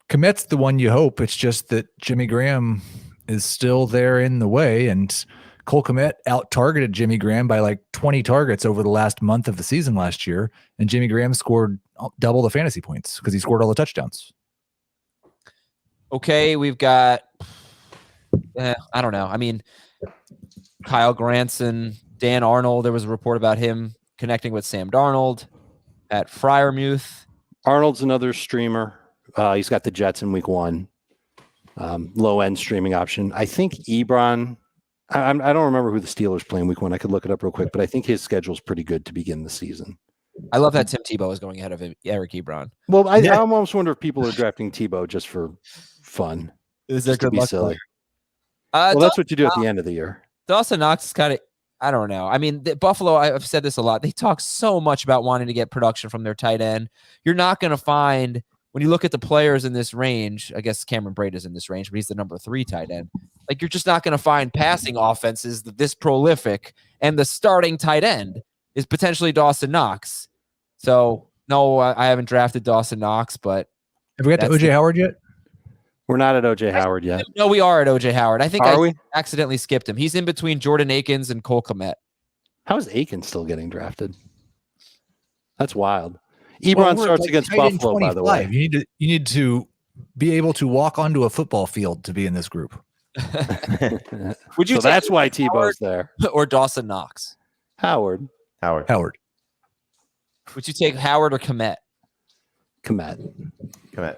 [SPEAKER 2] Kmet's the one you hope. It's just that Jimmy Graham is still there in the way, and Cole Kmet out-targeted Jimmy Graham by like 20 targets over the last month of the season last year, and Jimmy Graham scored double the fantasy points because he scored all the touchdowns.
[SPEAKER 1] Okay, we've got, I don't know. I mean, Kyle Granson, Dan Arnold, there was a report about him connecting with Sam Darnold at Freiermuth.
[SPEAKER 3] Arnold's another streamer. He's got the Jets in week 1. Low end streaming option. I think Ebron. I don't remember who the Steelers play in week 1. I could look it up real quick, but I think his schedule's pretty good to begin the season.
[SPEAKER 1] I love that Tim Tebow is going ahead of Eric Ebron.
[SPEAKER 3] Well, I almost wonder if people are drafting Tebow just for fun.
[SPEAKER 1] Is there
[SPEAKER 3] just to be silly?
[SPEAKER 1] Well,
[SPEAKER 3] that's what you do at the end of the year.
[SPEAKER 1] Dawson Knox is kind of, I don't know. I mean, Buffalo, I've said this a lot. They talk so much about wanting to get production from their tight end. You're not going to find, when you look at the players in this range, I guess Cameron Braid is in this range, but he's the number 3 tight end. Like, you're just not going to find passing offenses this prolific, and the starting tight end is potentially Dawson Knox. So, no, I haven't drafted Dawson Knox, but
[SPEAKER 2] have we got to OJ Howard yet?
[SPEAKER 3] We're not at OJ Howard yet.
[SPEAKER 1] No, we are at OJ Howard. I think
[SPEAKER 3] we
[SPEAKER 1] accidentally skipped him. He's in between Jordan Akins and Cole Kmet.
[SPEAKER 3] How is Akins still getting drafted? That's wild. Ebron starts against Buffalo, by the way.
[SPEAKER 2] You need to be able to walk onto a football field to be in this group.
[SPEAKER 1] Would you?
[SPEAKER 3] So that's why Tebow's there.
[SPEAKER 1] Or Dawson Knox.
[SPEAKER 3] Howard.
[SPEAKER 1] Would you take Howard or Kmet?
[SPEAKER 3] Kmet.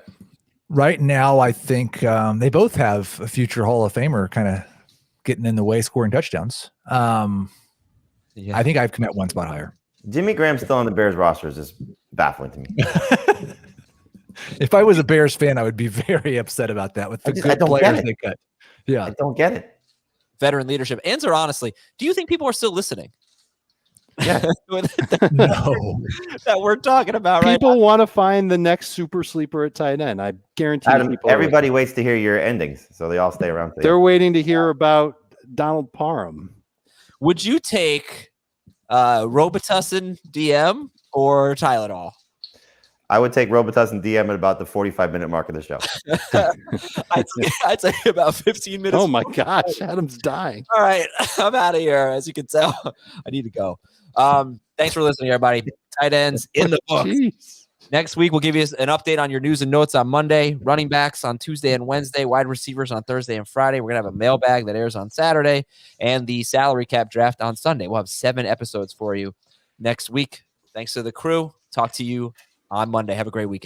[SPEAKER 2] Right now, I think they both have a future Hall of Famer kind of getting in the way, scoring touchdowns. I think I've Kmet one spot higher.
[SPEAKER 4] Jimmy Graham still on the Bears roster is just baffling to me.
[SPEAKER 2] If I was a Bears fan, I would be very upset about that with the good players they cut. Yeah,
[SPEAKER 4] I don't get it.
[SPEAKER 1] Veteran leadership. Answer honestly. Do you think people are still listening?
[SPEAKER 4] Yeah.
[SPEAKER 2] No.
[SPEAKER 1] That we're talking about right now.
[SPEAKER 3] People want to find the next super sleeper at tight end. I guarantee
[SPEAKER 4] Adam, everybody waits to hear your endings, so they all stay around.
[SPEAKER 3] They're waiting to hear about Donald Parham.
[SPEAKER 1] Would you take Robitussin DM or Tylenol?
[SPEAKER 4] I would take Robitussin DM at about the 45-minute mark of the show.
[SPEAKER 1] I'd say about 15 minutes.
[SPEAKER 3] Oh my gosh, Adam's dying.
[SPEAKER 1] All right, I'm out of here. As you can tell, I need to go. Thanks for listening, everybody. Tight ends in the book.
[SPEAKER 3] Jeez.
[SPEAKER 1] Next week, we'll give you an update on your news and notes on Monday, running backs on Tuesday and Wednesday, wide receivers on Thursday and Friday. We're going to have a mailbag that airs on Saturday, and the salary cap draft on Sunday. We'll have 7 episodes for you next week. Thanks to the crew. Talk to you on Monday. Have a great weekend.